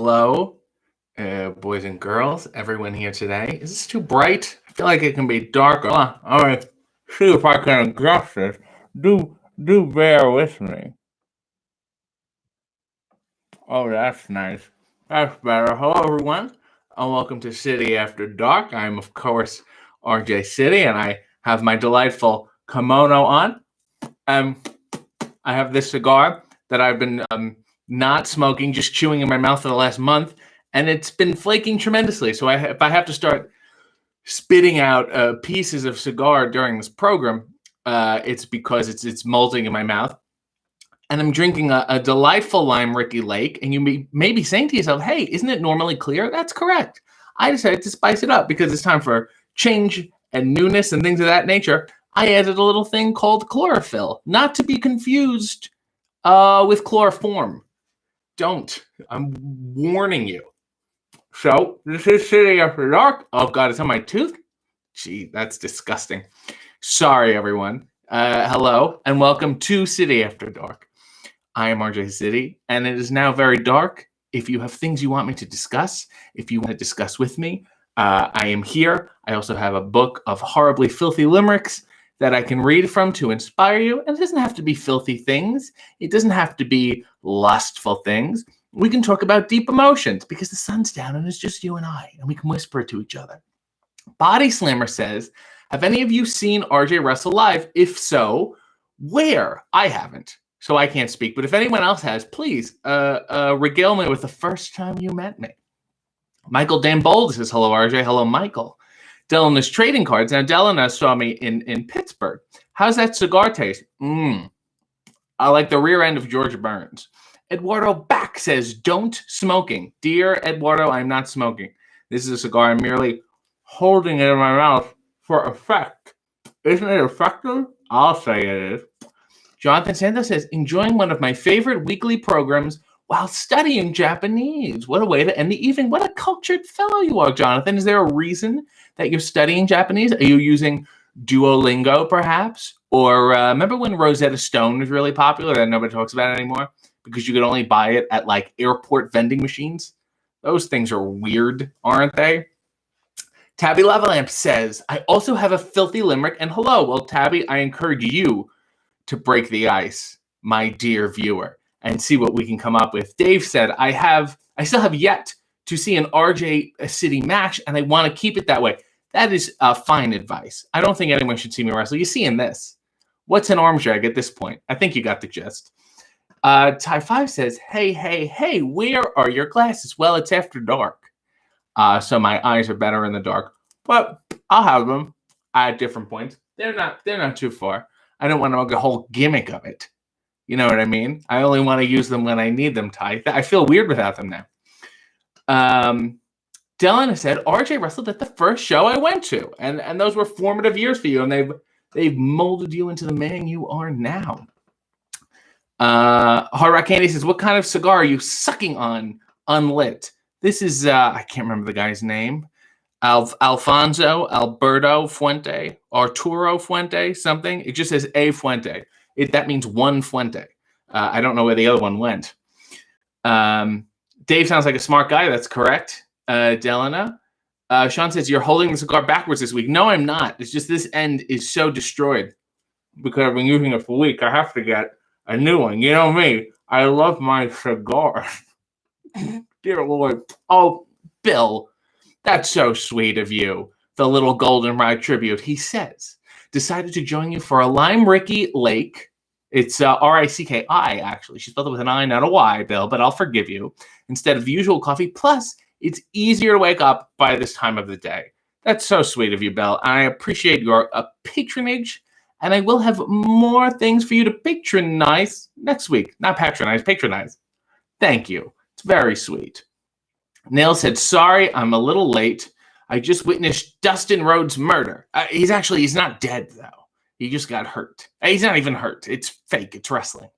Hello, boys and girls, everyone here today. Is this too bright? I feel like it can be darker. All right, see if I can adjust this. Do bear with me. Oh, that's nice. That's better. Hello, everyone, and welcome to City After Dark. I'm, of course, RJ City, and I have my delightful kimono on. I have this cigar that I've been not smoking, just chewing in my mouth for the last month, and it's been flaking tremendously. So if I have to start spitting out pieces of cigar during this program, it's because it's molting in my mouth. And I'm drinking a delightful Limericks Lake, and you may be saying to yourself, hey, isn't it normally clear? That's correct. I decided to spice it up because it's time for change and newness and things of that nature. I added a little thing called chlorophyll, not to be confused with chloroform. Don't. I'm warning you. So, this is City After Dark. Oh, God, it's on my tooth? Gee, that's disgusting. Sorry, everyone. Hello, and welcome to City After Dark. I am RJ City, and it is now very dark. If you have things you want me to discuss, if you want to discuss with me, I am here. I also have a book of horribly filthy limericks that I can read from to inspire you. And it doesn't have to be filthy things. It doesn't have to be lustful things. We can talk about deep emotions because the sun's down and it's just you and I, and we can whisper to each other. Body Slammer says, have any of you seen RJ wrestle live? If so, where? I haven't, so I can't speak. But if anyone else has, please regale me with the first time you met me. Michael Dambold says, hello, RJ. Hello, Michael. Dylan is trading cards. Now, Dylan saw me in Pittsburgh. How's that cigar taste? I like the rear end of George Burns. Eduardo Back says, don't smoking. Dear Eduardo, I'm not smoking. This is a cigar. I'm merely holding it in my mouth for effect. Isn't it effective? I'll say it is. Jonathan Santos says, enjoying one of my favorite weekly programs while studying Japanese. What a way to end the evening. What a cultured fellow you are, Jonathan. Is there a reason that you're studying Japanese? Are you using Duolingo, perhaps? Or remember when Rosetta Stone was really popular and nobody talks about it anymore? Because you could only buy it at, like, airport vending machines? Those things are weird, aren't they? Tabby Lavalamp says, I also have a filthy limerick. And hello. Well, Tabby, I encourage you to break the ice, my dear viewer, and see what we can come up with. Dave said, I still have yet to see an RJ City match, and I want to keep it that way. That is fine advice. I don't think anyone should see me wrestle. You see in this. What's an arm drag at this point? I think you got the gist. Ty5 says, hey, where are your glasses? Well, it's after dark, so my eyes are better in the dark. But I'll have them at different points. They're not too far. I don't want to make a whole gimmick of it. You know what I mean? I only want to use them when I need them, Ty. I feel weird without them now. Dylan said, RJ wrestled at the first show I went to. And those were formative years for you. And they've molded you into the man you are now. Hard Rock Candy says, what kind of cigar are you sucking on unlit? This is, I can't remember the guy's name. Alfonso, Alberto Fuente, Arturo Fuente, something. It just says A Fuente. That means one Fuente. I don't know where the other one went. Dave sounds like a smart guy. That's correct. Delana. Sean says, you're holding the cigar backwards this week. No, I'm not. It's just this end is so destroyed because I've been using it for a week. I have to get a new one. You know me. I love my cigar. Dear Lord. Oh, Bill. That's so sweet of you. The little goldenrod tribute. He says, decided to join you for a Limericks Lake. It's R-I-C-K-I, actually. She spelled it with an I, not a Y, Bill, but I'll forgive you. Instead of the usual coffee. Plus, it's easier to wake up by this time of the day. That's so sweet of you, Bill. I appreciate your patronage, and I will have more things for you to patronize next week. Not patronize, patronize. Thank you. It's very sweet. Nail said, sorry, I'm a little late. I just witnessed Dustin Rhodes' murder. He's not dead, though. He just got hurt. He's not even hurt. It's fake. It's wrestling.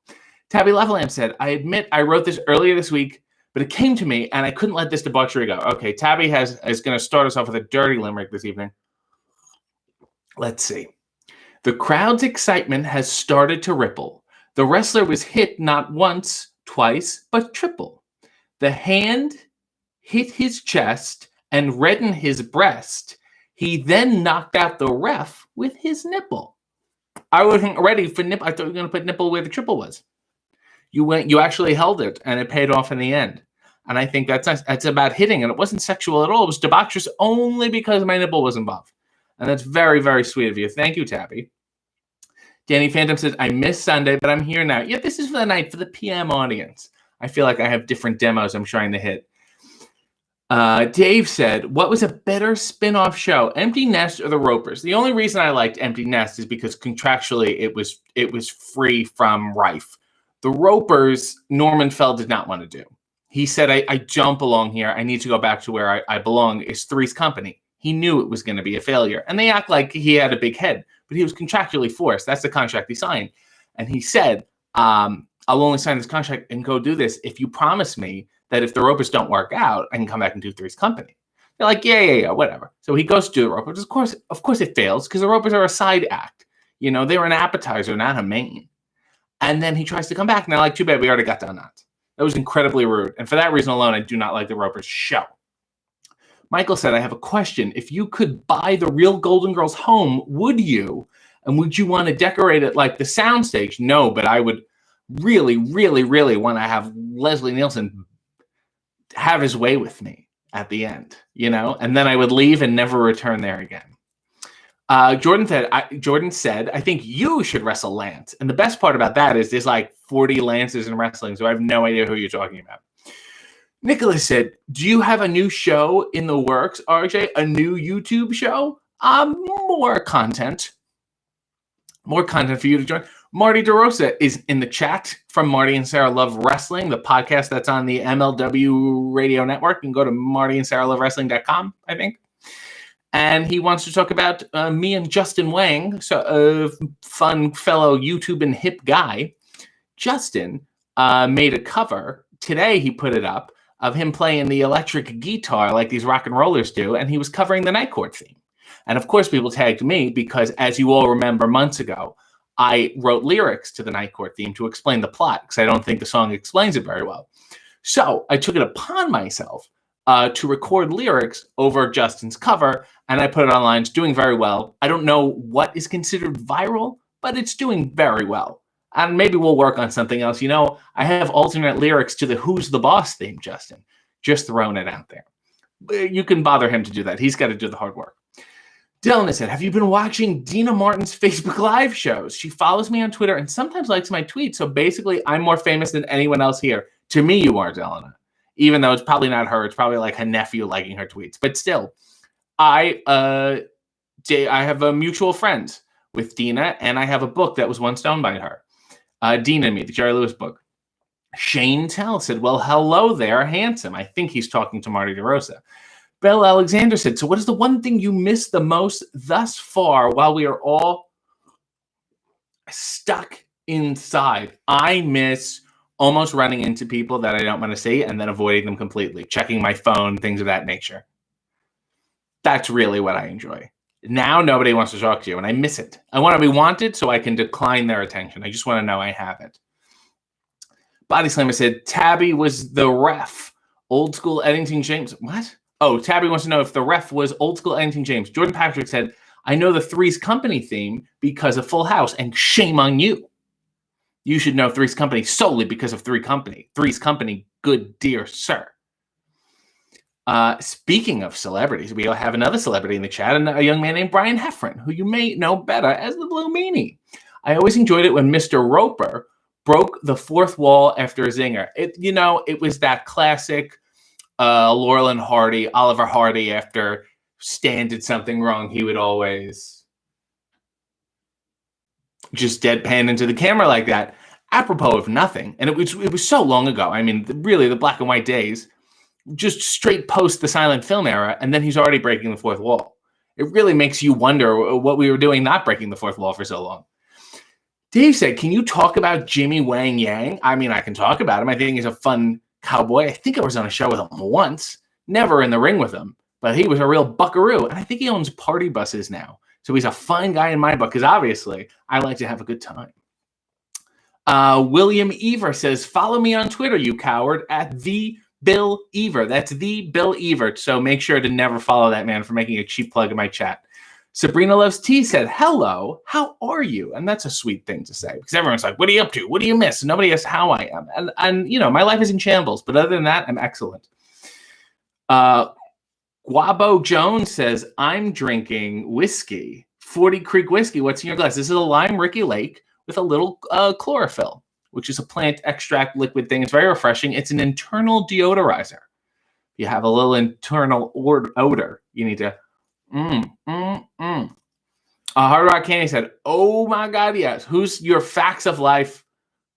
Tabby Levelamp said, I admit I wrote this earlier this week, but it came to me, and I couldn't let this debauchery go. Okay, Tabby is going to start us off with a dirty limerick this evening. Let's see. The crowd's excitement has started to ripple. The wrestler was hit not once, twice, but triple. The hand hit his chest, and reddened his breast. He then knocked out the ref with his nipple. I wasn't ready for nipple. I thought you were going to put nipple where the triple was. You actually held it, and it paid off in the end. And I think that's nice. That's about hitting, and it wasn't sexual at all. It was debaucherous only because my nipple was involved. And that's very, very sweet of you. Thank you, Tabby. Danny Phantom says, I missed Sunday, but I'm here now. Yeah, this is for the night, for the PM audience. I feel like I have different demos I'm trying to hit. Dave said, what was a better spin-off show, Empty Nest or The Ropers? The only reason I liked Empty Nest is because contractually it was free from Rife. The Ropers, Norman Fell did not want to do. He said, I don't belong here. I need to go back to where I belong. It's Three's Company. He knew it was going to be a failure. And they act like he had a big head, but he was contractually forced. That's the contract he signed. And he said, I'll only sign this contract and go do this if you promise me that if the Ropers don't work out, I can come back and do Three's Company. They're like, yeah, whatever. So he goes to do the Ropers. Of course it fails because the Ropers are a side act. You know, they were an appetizer, not a main. And then he tries to come back. And they're like, too bad, we already got done that. That was incredibly rude. And for that reason alone, I do not like the Ropers show. Michael said, I have a question. If you could buy the real Golden Girls home, would you? And would you want to decorate it like the soundstage? No, but I would really, really, really want to have Leslie Nielsen have his way with me at the end, you know? And then I would leave and never return there again. Jordan said, I think you should wrestle Lance. And the best part about that is there's like 40 Lances in wrestling, so I have no idea who you're talking about. Nicholas said, do you have a new show in the works, RJ? A new YouTube show? More content. More content for you to join. Marty DeRosa is in the chat from Marty and Sarah Love Wrestling, the podcast that's on the MLW radio network. You can go to martyandsarahlovewrestling.com, I think. And he wants to talk about me and Justin Wang, so a fun fellow YouTube and hip guy. Justin made a cover. Today he put it up of him playing the electric guitar like these rock and rollers do, and he was covering the Night Court theme. And of course people tagged me because, as you all remember months ago, I wrote lyrics to the Night Court theme to explain the plot because I don't think the song explains it very well. So I took it upon myself to record lyrics over Justin's cover, and I put it online. It's doing very well. I don't know what is considered viral, but it's doing very well. And maybe we'll work on something else. You know, I have alternate lyrics to the Who's the Boss theme, Justin. Just throwing it out there. You can bother him to do that. He's got to do the hard work. Dylan said, have you been watching Dina Martin's Facebook Live shows? She follows me on Twitter and sometimes likes my tweets. So basically, I'm more famous than anyone else here. To me, you are, Delana. Even though it's probably not her. It's probably like her nephew liking her tweets. But still, I have a mutual friend with Dina, and I have a book that was once owned by her. Dina and me, the Jerry Lewis book. Shane Tell said, well, hello there, handsome. I think he's talking to Marty DeRosa. Belle Alexander said, so what is the one thing you miss the most thus far while we are all stuck inside? I miss almost running into people that I don't want to see and then avoiding them completely, checking my phone, things of that nature. That's really what I enjoy. Now nobody wants to talk to you, and I miss it. I want to be wanted so I can decline their attention. I just want to know I have it. Body Slammer said, Tabby was the ref. Old school Eddington James. What? Oh, Tabby wants to know if the ref was old school Eddington James. Jordan Patrick said, I know the Three's Company theme because of Full House, and shame on you. You should know Three's Company solely because of Three's Company, good dear sir. Speaking of celebrities, we have another celebrity in the chat, and a young man named Brian Heffron, who you may know better as the Blue Meanie. I always enjoyed it when Mr. Roper broke the fourth wall after a zinger. It was that classic Laurel and Hardy, Oliver Hardy, after Stan did something wrong, he would always just deadpan into the camera like that, apropos of nothing. And it was so long ago. I mean, really, the black and white days, just straight post the silent film era, and then he's already breaking the fourth wall. It really makes you wonder what we were doing not breaking the fourth wall for so long. Dave said, can you talk about Jimmy Wang Yang? I mean, I can talk about him. I think he's a fun cowboy. I think I was on a show with him once, never in the ring with him, but he was a real buckaroo. And I think he owns party buses now. So he's a fine guy in my book, because obviously I like to have a good time. William Ever says, follow me on Twitter, you coward, at the Bill Evert. That's the Bill Evert. So make sure to never follow that man for making a cheap plug in my chat. Sabrina Loves Tea said, hello, how are you? And that's a sweet thing to say because everyone's like, what are you up to? What do you miss? Nobody asks how I am. And you know, my life is in shambles. But other than that, I'm excellent. Guabo Jones says, I'm drinking whiskey, 40 Creek whiskey. What's in your glass? This is a lime Ricky Lake with a little chlorophyll, which is a plant extract liquid thing. It's very refreshing. It's an internal deodorizer. You have a little internal odor. You need to, Hard Rock Candy said, oh my God, yes. Who's your facts of life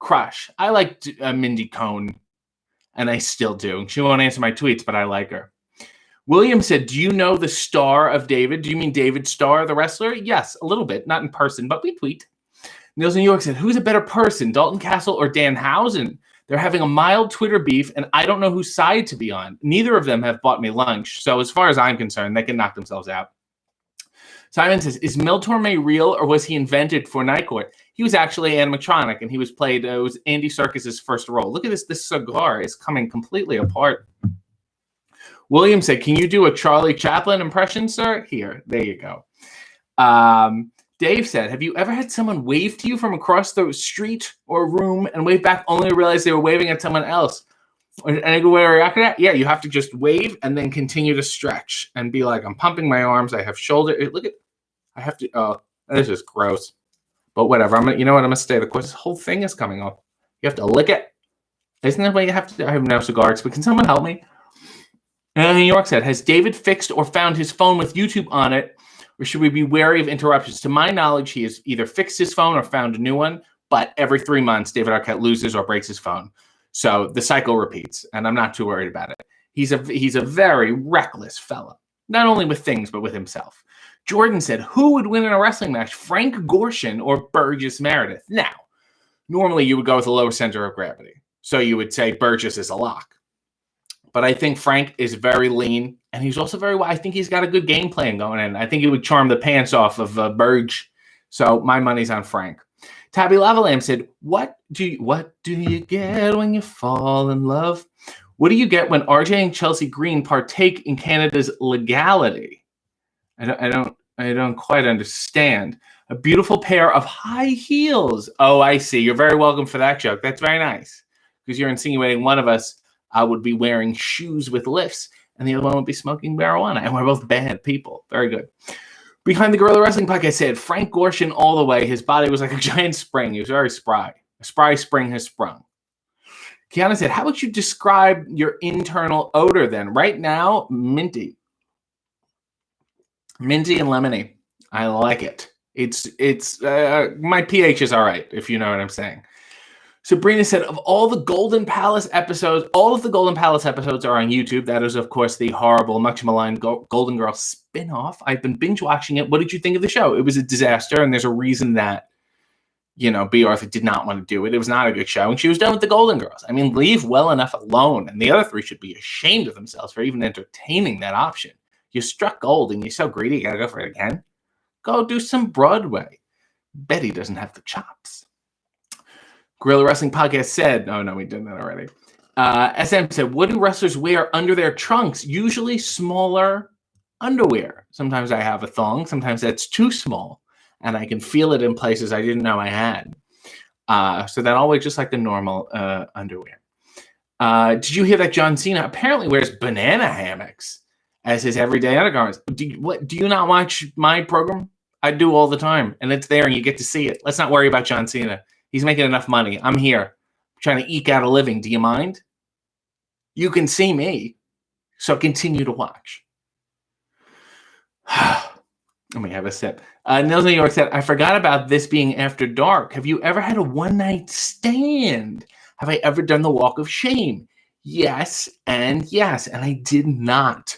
crush? I liked Mindy Cohn, and I still do. She won't answer my tweets, but I like her. William said, do you know the Star of David? Do you mean David Starr, the wrestler? Yes, a little bit. Not in person, but we tweet. Niels New York said, who's a better person, Dalton Castle or Danhausen? They're having a mild Twitter beef, and I don't know whose side to be on. Neither of them have bought me lunch, so as far as I'm concerned, they can knock themselves out. Simon says, is Mel Torme real, or was he invented for Night Court? He was actually animatronic, and he was played, it was Andy Serkis's first role. Look at this. This cigar is coming completely apart. William said, can you do a Charlie Chaplin impression, sir? Here, there you go. Dave said, have you ever had someone wave to you from across the street or room and wave back only to realize they were waving at someone else? Any good way to react to that? Yeah, you have to just wave and then continue to stretch and be like, I'm pumping my arms. I have shoulder. Look at, I have to, oh, this is gross. But whatever. You know what? I'm going to stay the course. This whole thing is coming off. You have to lick it. Isn't that what you have to do? I have no cigars, but can someone help me? And New York said, has David fixed or found his phone with YouTube on it, or should we be wary of interruptions? To my knowledge, he has either fixed his phone or found a new one, but every 3 months, David Arquette loses or breaks his phone. So the cycle repeats, and I'm not too worried about it. He's a very reckless fella, not only with things, but with himself. Jordan said, who would win in a wrestling match, Frank Gorshin or Burgess Meredith? Now, normally you would go with a lower center of gravity. So you would say Burgess is a lock. But I think Frank is very lean, and he's also very well. I think he's got a good game plan going in. I think he would charm the pants off of Burge. So my money's on Frank. Tabby Lavalam said, what do you get when you fall in love? What do you get when RJ and Chelsea Green partake in Canada's legality? I don't quite understand. A beautiful pair of high heels. Oh, I see. You're very welcome for that joke. That's very nice. Because you're insinuating one of us would be wearing shoes with lifts, and the other one would be smoking marijuana. And we're both bad people. Very good. Behind the Gorilla Wrestling Podcast said, Frank Gorshin all the way. His body was like a giant spring. He was very spry. A spry spring has sprung. Kiana said, how would you describe your internal odor then? Right now, minty. Minty and lemony. I like it. It's my pH is all right, if you know what I'm saying. Sabrina said, of all the Golden Palace episodes, all of the Golden Palace episodes are on YouTube. That is, of course, the horrible, much maligned Golden Girl spinoff. I've been binge watching it. What did you think of the show? It was a disaster, and there's a reason that, you know, B. Arthur did not want to do it. It was not a good show, and she was done with the Golden Girls. I mean, leave well enough alone, and the other three should be ashamed of themselves for even entertaining that option. You struck gold, and you're so greedy, you got to go for it again. Go do some Broadway. Betty doesn't have the chops. Gorilla Wrestling Podcast said, oh, no, we did that already. SM said, what do wrestlers wear under their trunks? Usually smaller underwear. Sometimes I have a thong. Sometimes that's too small, and I can feel it in places I didn't know I had. So that always just like the normal underwear. Did you hear that John Cena apparently wears banana hammocks as his everyday undergarments? Do you not watch my program? I do all the time, and it's there, and you get to see it. Let's not worry about John Cena. He's making enough money. I'm here trying to eke out a living. Do you mind? You can see me, so continue to watch. Let me have a sip. Nils New York said, I forgot about this being after dark. Have you ever had a one-night stand? Have I ever done the walk of shame? Yes, and I did not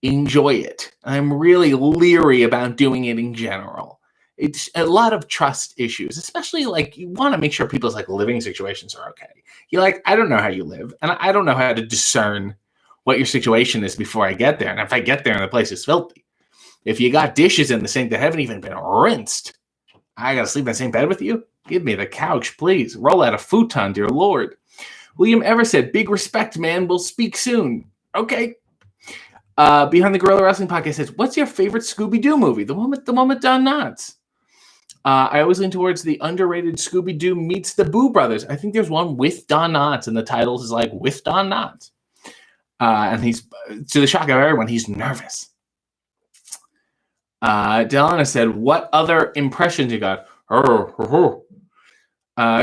enjoy it. I'm really leery about doing it in general. It's a lot of trust issues, especially like you want to make sure people's like living situations are okay. You're like, I don't know how you live, and I don't know how to discern what your situation is before I get there. And if I get there and the place is filthy, if you got dishes in the sink that haven't even been rinsed, I got to sleep in the same bed with you? Give me the couch, please. Roll out a futon, dear Lord. William Ever said, big respect, man. We'll speak soon. Okay. Behind the Gorilla Wrestling Podcast says, what's your favorite Scooby-Doo movie? The one with Don Knotts. I always lean towards the underrated Scooby-Doo meets the Boo Brothers. I think there's one with Don Knotts, and the title is like with Don Knotts. And he's, to the shock of everyone, he's nervous. Delana said, what other impressions you got?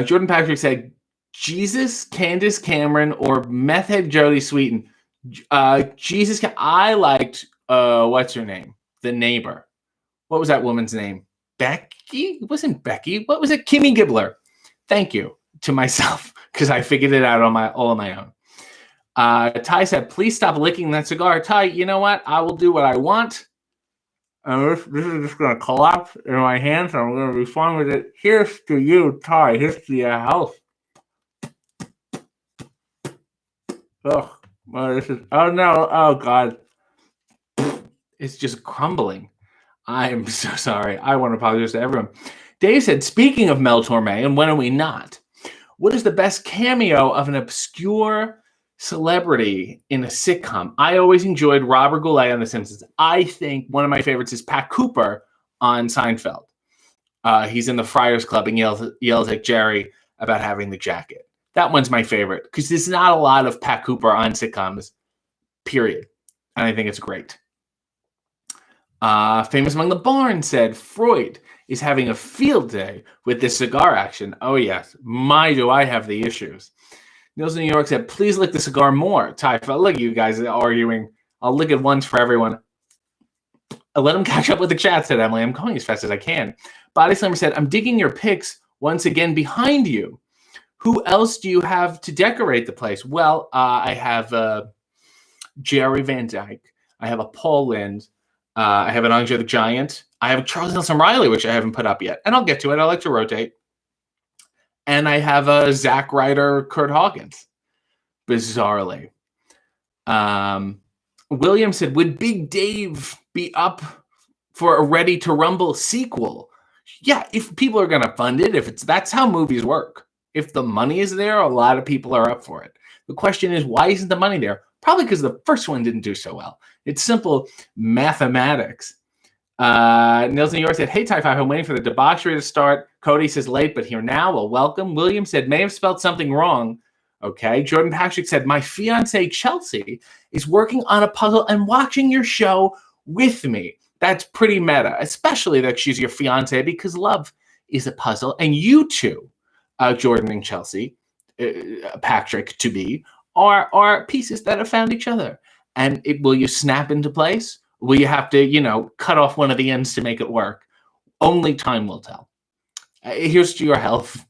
Jordan Patrick said, Jesus, Candace Cameron, or Meth Head Jodie Sweetin. Jesus, I liked, what's her name? The neighbor. What was that woman's name? Becky? It wasn't Becky. What was it? Kimmy Gibbler. Thank you to myself, because I figured it out all on my own. Ty said, please stop licking that cigar. Ty, you know what? I will do what I want. This is just going to collapse in my hands, and I'm going to respond with it. Here's to you, Ty. Here's to your health. Oh, well, this is. Oh no! Oh God! It's just crumbling. I am so sorry. I want to apologize to everyone. Dave said, "Speaking of Mel Torme, and when are we not? What is the best cameo of an obscure celebrity in a sitcom?" I always enjoyed Robert Goulet on The Simpsons. I think one of my favorites is Pat Cooper on Seinfeld. He's in the Friars Club and yells at Jerry about having the jacket. That one's my favorite because there's not a lot of Pat Cooper on sitcoms, period. And I think it's great. Famous Among the Barn said, Freud is having a field day with this cigar action. Oh, yes. My, do I have the issues. Nils in New York said, please lick the cigar more. Ty, look at you guys arguing. I'll lick it once for everyone. I'll let them catch up with the chat, said Emily. I'm going as fast as I can. Body Slammer said, I'm digging your pics once again behind you. Who else do you have to decorate the place? Well, I have Jerry Van Dyke. I have a Paul Lynde. I have an Andre the Giant. I have Charles Nelson Riley, which I haven't put up yet. And I'll get to it. I like to rotate. And I have a Zack Ryder, Kurt Hawkins. Bizarrely. William said, would Big Dave be up for a Ready to Rumble sequel? Yeah, if people are going to fund it, that's how movies work. If the money is there, a lot of people are up for it. The question is, why isn't the money there? Probably because the first one didn't do so well. It's simple mathematics. Nils New York said, hey, Ty 5, I'm waiting for the debauchery to start. Cody says, late, but here now. Well, welcome. William said, may have spelled something wrong. Okay. Jordan Patrick said, my fiance, Chelsea, is working on a puzzle and watching your show with me. That's pretty meta, especially that she's your fiance, because love is a puzzle. And you two, Jordan and Chelsea, Patrick to be, are pieces that have found each other. And will you snap into place? Will you have to, cut off one of the ends to make it work? Only time will tell. Here's to your health.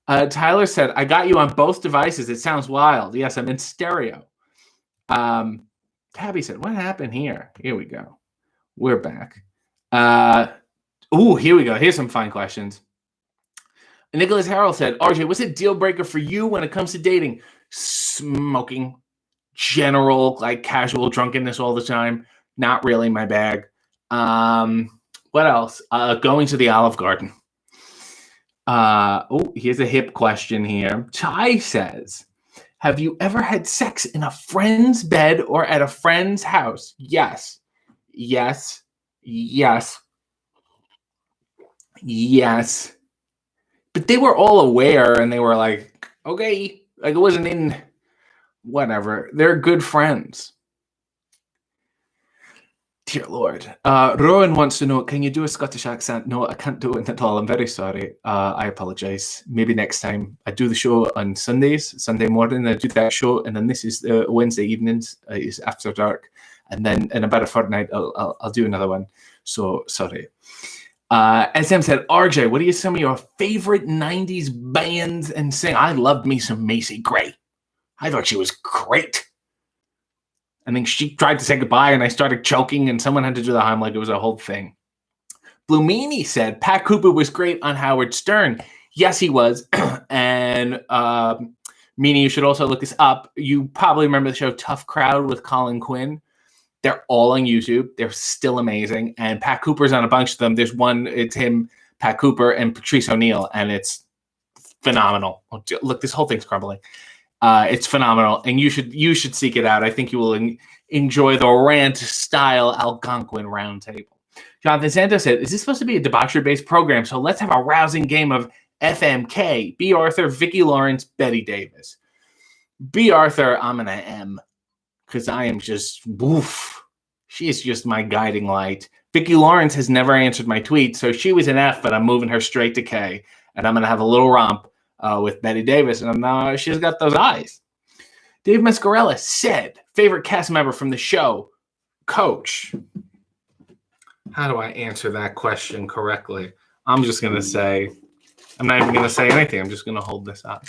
Tyler said, I got you on both devices. It sounds wild. Yes, I'm in stereo. Tabby said, what happened here? Here we go. We're back. Here we go. Here's some fine questions. Nicholas Harrell said, RJ, what's a deal breaker for you when it comes to dating? Smoking. General, casual drunkenness all the time. Not really my bag. What else? Going to the Olive Garden. Here's a hip question here. Ty says, have you ever had sex in a friend's bed or at a friend's house? Yes. Yes. Yes. Yes. But they were all aware and they were like, okay. It wasn't in whatever. They're good friends. Dear Lord. Rowan wants to know, can you do a Scottish accent? No, I can't do it at all. I'm very sorry. I apologize. Maybe next time. I do the show on Sundays, Sunday morning. I do that show, and then this is Wednesday evenings. It's After Dark. And then in about a fortnight, I'll do another one. So, sorry. SM said, RJ, what are some of your favorite 90s bands and sing? I loved me some Macy Gray. I thought she was great. I think she tried to say goodbye and I started choking and someone had to do the Heimlich. It was a whole thing. Blue Meanie said, Pat Cooper was great on Howard Stern. Yes, he was. And Meanie, you should also look this up. You probably remember the show Tough Crowd with Colin Quinn. They're all on YouTube. They're still amazing. And Pat Cooper's on a bunch of them. There's one, it's him, Pat Cooper, and Patrice O'Neill, and it's phenomenal. Look, this whole thing's crumbling. It's phenomenal, and you should seek it out. I think you will enjoy the rant-style Algonquin Roundtable. Jonathan Santos said, "Is this supposed to be a debauchery-based program? So let's have a rousing game of FMK. B. Arthur, Vicki Lawrence, Betty Davis. B. Arthur, I'm an M, because I am just woof. She is just my guiding light. Vicki Lawrence has never answered my tweet, so she was an F, but I'm moving her straight to K, and I'm going to have a little romp with Betty Davis, and she's got those eyes." Dave Mascarella said, "Favorite cast member from the show, Coach." How do I answer that question correctly? I'm just going to say, I'm not even going to say anything. I'm just going to hold this up.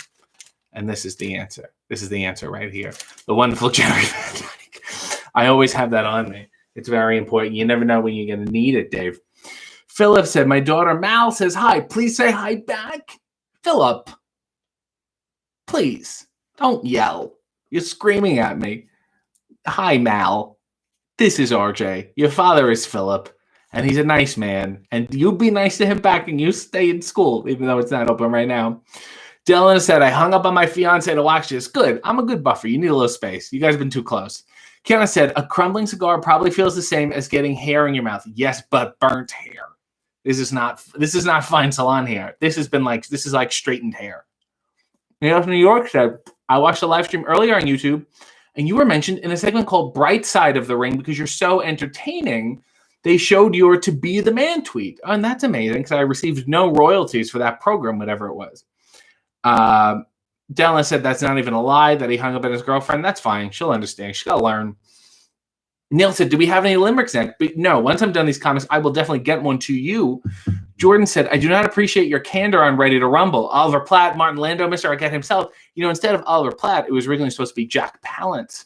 And this is the answer. This is the answer right here. The wonderful Jerry Van Dyke. I always have that on me. It's very important. You never know when you're going to need it, Dave. Philip said, "My daughter Mal says hi. Please say hi back." Philip, please don't yell. You're screaming at me. Hi, Mal. This is RJ. Your father is Philip, and he's a nice man. And you be nice to him back, and you stay in school, even though it's not open right now. Dylan said, "I hung up on my fiance to watch this." Good. I'm a good buffer. You need a little space. You guys have been too close. Kiana said, "A crumbling cigar probably feels the same as getting hair in your mouth." Yes, but burnt hair. This is not fine salon hair. This is like straightened hair. New York said, "I watched a live stream earlier on YouTube, and you were mentioned in a segment called Bright Side of the Ring because you're so entertaining. They showed your To Be the Man tweet." Oh, and that's amazing because I received no royalties for that program, whatever it was. Dylan said that's not even a lie, that he hung up on his girlfriend. That's fine. She'll understand. She's got to learn. Neil said, "Do we have any limericks next?" But no, once I'm done these comments, I will definitely get one to you. Jordan said, "I do not appreciate your candor on Ready to Rumble. Oliver Platt, Martin Landau, Mr. Arquette himself. Instead of Oliver Platt, it was originally supposed to be Jack Palance."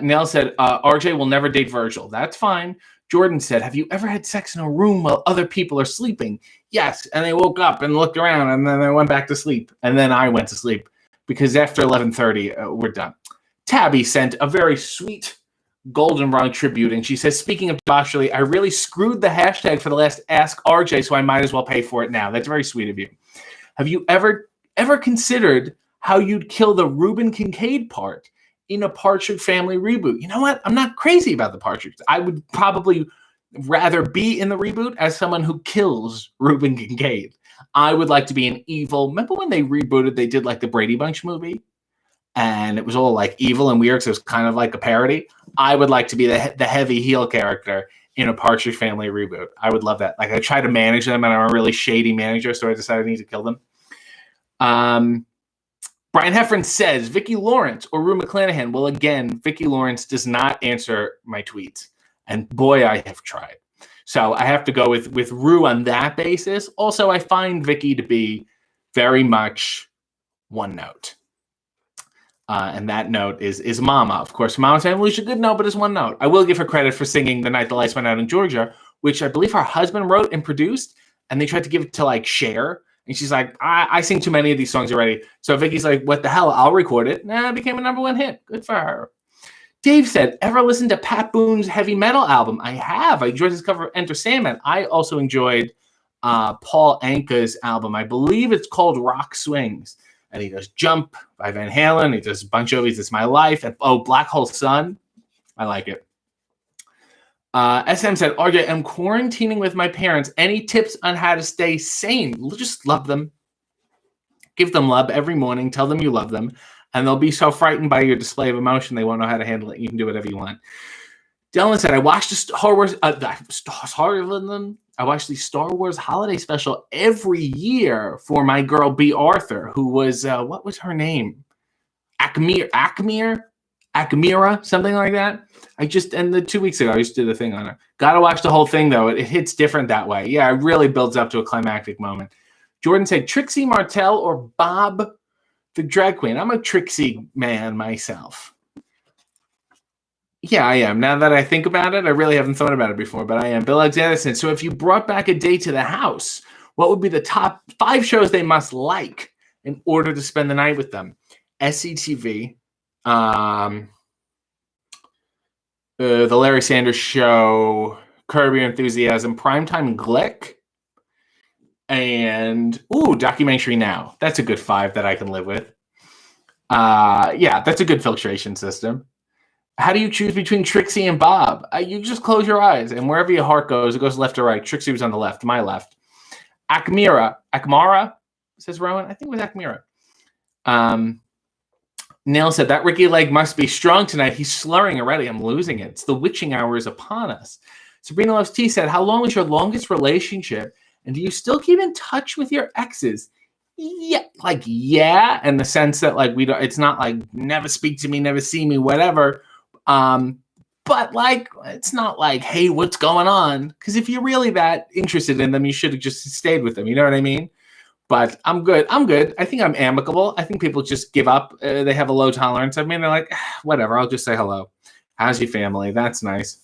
Neil said, "RJ will never date Virgil." That's fine. Jordan said, "Have you ever had sex in a room while other people are sleeping?" Yes, and they woke up and looked around, and then they went back to sleep. And then I went to sleep because after 11:30, we're done. Tabby sent a very sweet Golden Rung tribute, and she says, "Speaking of debauchery, I really screwed the hashtag for the last Ask RJ, so I might as well pay for it now." That's very sweet of you. Have you ever considered how you'd kill the Reuben Kincaid part in a Partridge Family reboot? You know what? I'm not crazy about the Partridge. I would probably rather be in the reboot as someone who kills Reuben Kincaid. I would like to be an evil. Remember when they rebooted, they did like the Brady Bunch movie? And it was all like evil and weird, so it was kind of like a parody. I would like to be the heavy heel character in a Partridge Family reboot. I would love that. Like, I try to manage them, and I'm a really shady manager, so I decided I need to kill them. Brian Heffron says, "Vicki Lawrence or Rue McClanahan?" Well, again, Vicki Lawrence does not answer my tweets. And boy, I have tried. So I have to go with Rue on that basis. Also, I find Vicki to be very much one note. And that note is Mama. Of course, Mama's Family is a good note, but it's one note. I will give her credit for singing "The Night the Lights Went Out in Georgia," which I believe her husband wrote and produced, and they tried to give it to like Cher. And she's like, I sing too many of these songs already. So Vicki's like, "What the hell? I'll record it." It became a #1 hit. Good for her. Dave said, "Ever listen to Pat Boone's heavy metal album?" I have. I enjoyed his cover of Enter Sandman. I also enjoyed Paul Anka's album. I believe it's called Rock Swings. And he does Jump by Van Halen. He does Bon Jovi's It's My Life. And, Black Hole Sun. I like it. SM said, "RJ, I'm quarantining with my parents. Any tips on how to stay sane?" Just love them. Give them love every morning. Tell them you love them. And they'll be so frightened by your display of emotion, they won't know how to handle it. You can do whatever you want. Dylan said, I watched the Star Wars holiday special every year for my girl B. Arthur, who was, what was her name? Akmira, something like that. And 2 weeks ago, I just did a thing on her. Got to watch the whole thing, though. It hits different that way. Yeah, it really builds up to a climactic moment. Jordan said, Trixie Martell or Bob the drag queen? I'm a Trixie man myself. Yeah, I am. Now that I think about it, I really haven't thought about it before, but I am. Bill Alexander said, so if you brought back a day to the house, what would be the top 5 shows they must like in order to spend the night with them? SCTV, The Larry Sanders Show, Curb Your Enthusiasm, Primetime Glick, and, Documentary Now. That's a good 5 that I can live with. Yeah, that's a good filtration system. How do you choose between Trixie and Bob? You just close your eyes, and wherever your heart goes, it goes left or right. Trixie was on the left, my left. Akmara, says Rowan. I think it was Akmira. Neil said, that Ricky leg must be strong tonight. He's slurring already. I'm losing it. It's the witching hour is upon us. Sabrina Loves Tea said, how long was your longest relationship? And do you still keep in touch with your exes? Yeah, in the sense that like we don't. It's not like never speak to me, never see me, whatever. But like it's not like, hey, what's going on? Because if you're really that interested in them, you should have just stayed with them. You know what I mean? But I'm good. I think I'm amicable. I think people just give up. They have a low tolerance. I mean, they're like, whatever. I'll just say hello. How's your family? That's nice.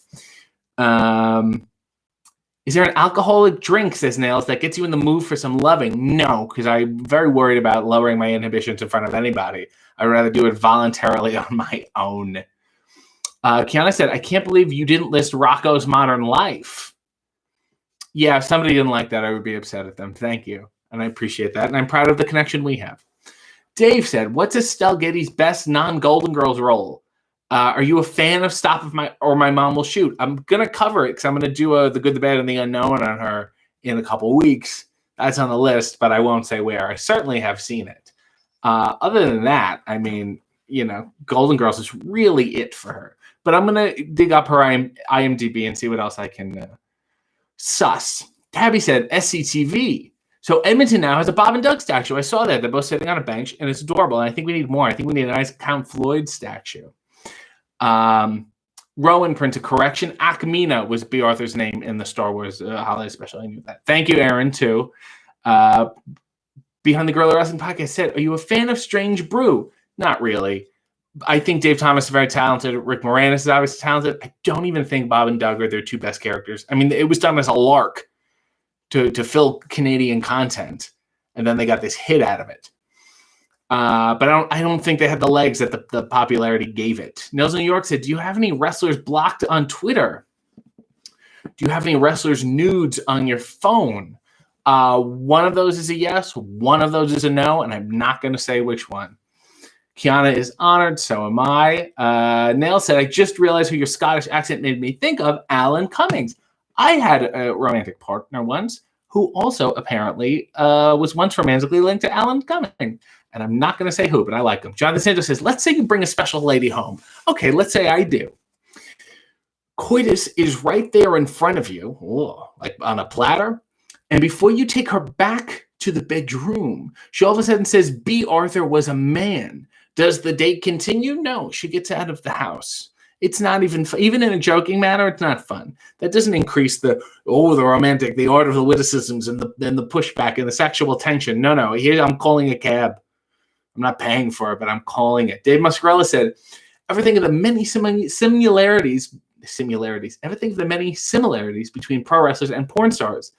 Is there an alcoholic drink, says Nails, that gets you in the mood for some loving? No, because I'm very worried about lowering my inhibitions in front of anybody. I'd rather do it voluntarily on my own. Kiana said, I can't believe you didn't list Rocco's Modern Life. Yeah, if somebody didn't like that, I would be upset at them. Thank you. And I appreciate that. And I'm proud of the connection we have. Dave said, what's Estelle Getty's best non-Golden Girls role? Are you a fan of Stop If My Mom Will Shoot? I'm going to cover it because I'm going to do The Good, the Bad, and the Unknown on her in a couple weeks. That's on the list, but I won't say where. I certainly have seen it. Other than that, I mean, Golden Girls is really it for her. But I'm going to dig up her IMDb and see what else I can suss. Tabby said, SCTV. So Edmonton now has a Bob and Doug statue. I saw that. They're both sitting on a bench, and it's adorable. And I think we need more. I think we need a nice Count Floyd statue. Rowan prints a correction. Akmina was B. Arthur's name in the Star Wars holiday special. I knew that. Thank you, Aaron, too. Behind the Gorilla Wrestling Podcast said, are you a fan of Strange Brew? Not really. I think Dave Thomas is very talented. Rick Moranis is obviously talented. I don't even think Bob and Doug are their two best characters. I mean, it was done as a lark to fill Canadian content, and then they got this hit out of it. But I don't think they had the legs that the popularity gave it. Nils New York said, do you have any wrestlers blocked on Twitter? Do you have any wrestlers' nudes on your phone? One of those is a yes. One of those is a no, and I'm not going to say which one. Kiana is honored. So am I. Nail said, I just realized who your Scottish accent made me think of, Alan Cummings. I had a romantic partner once who also apparently was once romantically linked to Alan Cummings. And I'm not going to say who, but I like him. Jonathan Santos says, let's say you bring a special lady home. Okay, let's say I do. Coitus is right there in front of you, like on a platter. And before you take her back to the bedroom, she all of a sudden says, B. Arthur was a man. Does the date continue? No, she gets out of the house. It's not even in a joking manner, it's not fun. That doesn't increase the romantic, the art of the witticisms and the pushback and the sexual tension. No. Here I'm calling a cab. I'm not paying for it, but I'm calling it. Dave Muscarella said, everything of the many similarities, everything of the many similarities between pro wrestlers and porn stars.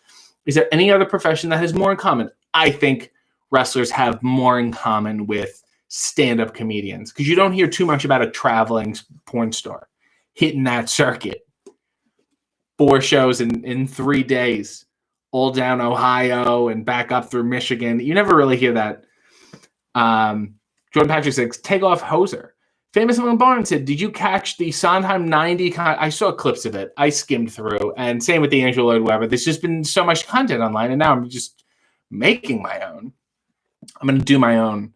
Is there any other profession that has more in common? I think wrestlers have more in common with stand-up comedians because you don't hear too much about a traveling porn star hitting that circuit. 4 shows in 3 days, all down Ohio and back up through Michigan. You never really hear that. Jordan Patrick says, take off Hoser. Famous Among Barnes said, did you catch the Sondheim 90? I saw clips of it. I skimmed through. And same with the Angel Lloyd Webber. There's just been so much content online, and now I'm just making my own. I'm going to do my own.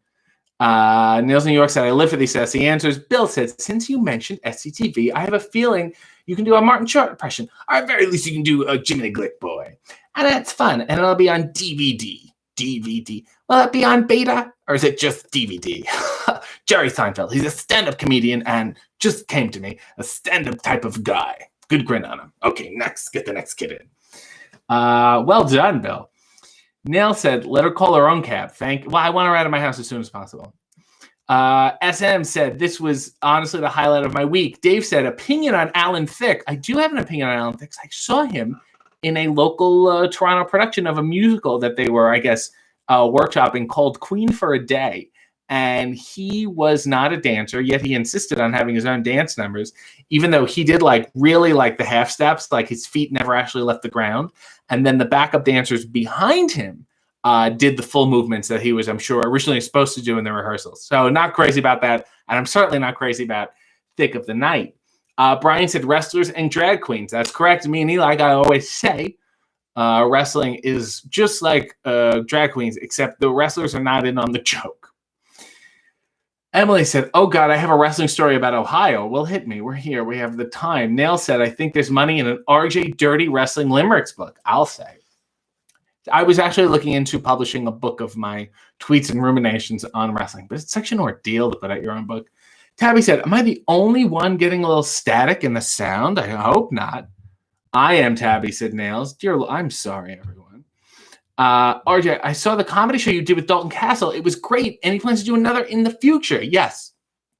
Nils New York said, I live for these sassy answers. Bill said, since you mentioned SCTV, I have a feeling you can do a Martin Short impression. Or at very least, you can do a Jiminy Glick boy. And that's fun. And it'll be on DVD. Will it be on beta? Or is it just DVD? Jerry Seinfeld. He's a stand-up comedian and just came to me. A stand-up type of guy. Good grin on him. Okay, next. Get the next kid in. Well done, Bill. Nail said, let her call her own cab. I want her out of my house as soon as possible. SM said, this was honestly the highlight of my week. Dave said, opinion on Alan Thicke. I do have an opinion on Alan Thicke. I saw him in a local Toronto production of a musical that they were, I guess, workshopping called Queen for a Day. And he was not a dancer, yet he insisted on having his own dance numbers, even though he did really the half steps, like his feet never actually left the ground. And then the backup dancers behind him did the full movements that he was, I'm sure, originally supposed to do in the rehearsals. So not crazy about that. And I'm certainly not crazy about Thick of the Night. Brian said wrestlers and drag queens. That's correct. Me and Eli, like I always say, wrestling is just like drag queens, except the wrestlers are not in on the joke. Emily said, oh, God, I have a wrestling story about Ohio. Well, hit me. We're here. We have the time. Nail said, I think there's money in an RJ Dirty Wrestling Limericks book. I'll say. I was actually looking into publishing a book of my tweets and ruminations on wrestling, but it's such an ordeal to put out your own book. Tabby said, am I the only one getting a little static in the sound? I hope not. I am, Tabby, said Nails. Dear, I'm sorry, everyone. RJ, I saw the comedy show you did with Dalton Castle. It was great, and he plans to do another in the future. Yes,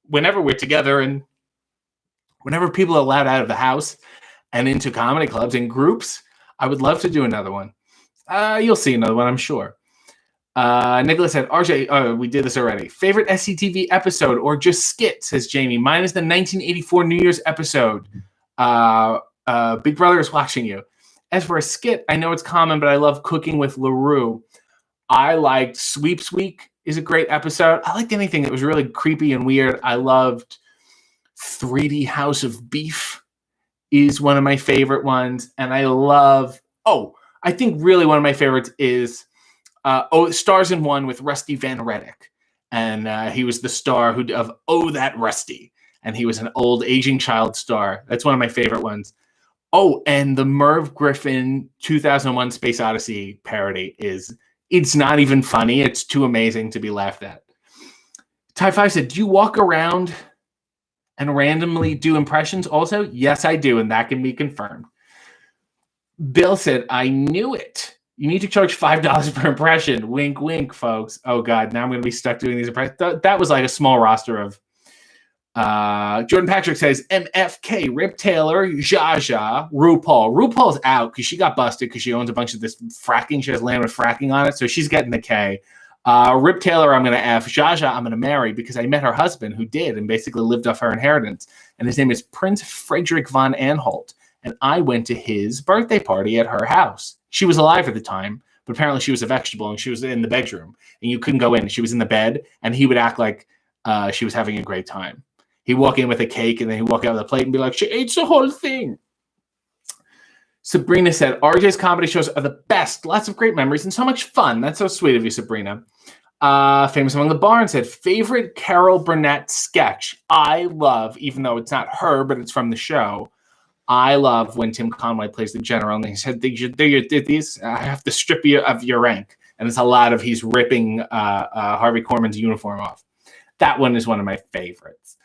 whenever we're together and whenever people are allowed out of the house and into comedy clubs and groups, I would love to do another one. You'll see another one, I'm sure. Nicholas said, RJ, we did this already. Favorite SCTV episode or just skit, says Jamie. Mine is the 1984 New Year's episode. Big Brother is watching you. As for a skit, I know it's common, but I love Cooking with LaRue. I liked Sweeps Week is a great episode. I liked anything that was really creepy and weird. I loved 3D House of Beef is one of my favorite ones. And I love, I think really one of my favorites is Stars in One with Rusty Van Reddick. And he was the star of Oh, That Rusty. And he was an old aging child star. That's one of my favorite ones. Oh, and the Merv Griffin 2001 Space Odyssey parody it's not even funny. It's too amazing to be laughed at. Ty 5 said, do you walk around and randomly do impressions also? Yes, I do, and that can be confirmed. Bill said, I knew it. You need to charge $5 per impression. Wink, wink, folks. Oh, God, now I'm going to be stuck doing these impressions. That was like a small roster of Jordan Patrick says MFK, Rip Taylor, Jaja, RuPaul. RuPaul's out because she got busted because she owns a bunch of this fracking. She has land with fracking on it, so she's getting the K. Rip Taylor, I'm going to F. Jaja, I'm going to marry because I met her husband who did and basically lived off her inheritance. And his name is Prince Frederick von Anhalt. And I went to his birthday party at her house. She was alive at the time, but apparently she was a vegetable and she was in the bedroom and you couldn't go in. She was in the bed and he would act like she was having a great time. He'd walk in with a cake and then he'd walk out with a plate and be like, she ate the whole thing. Sabrina said, RJ's comedy shows are the best. Lots of great memories and so much fun. That's so sweet of you, Sabrina. Famous Among the Barns said, favorite Carol Burnett sketch. I love, even though it's not her, but it's from the show. I love when Tim Conway plays the general and he said, these, I have to strip you of your rank. And it's a lot of he's ripping Harvey Korman's uniform off. That one is one of my favorites.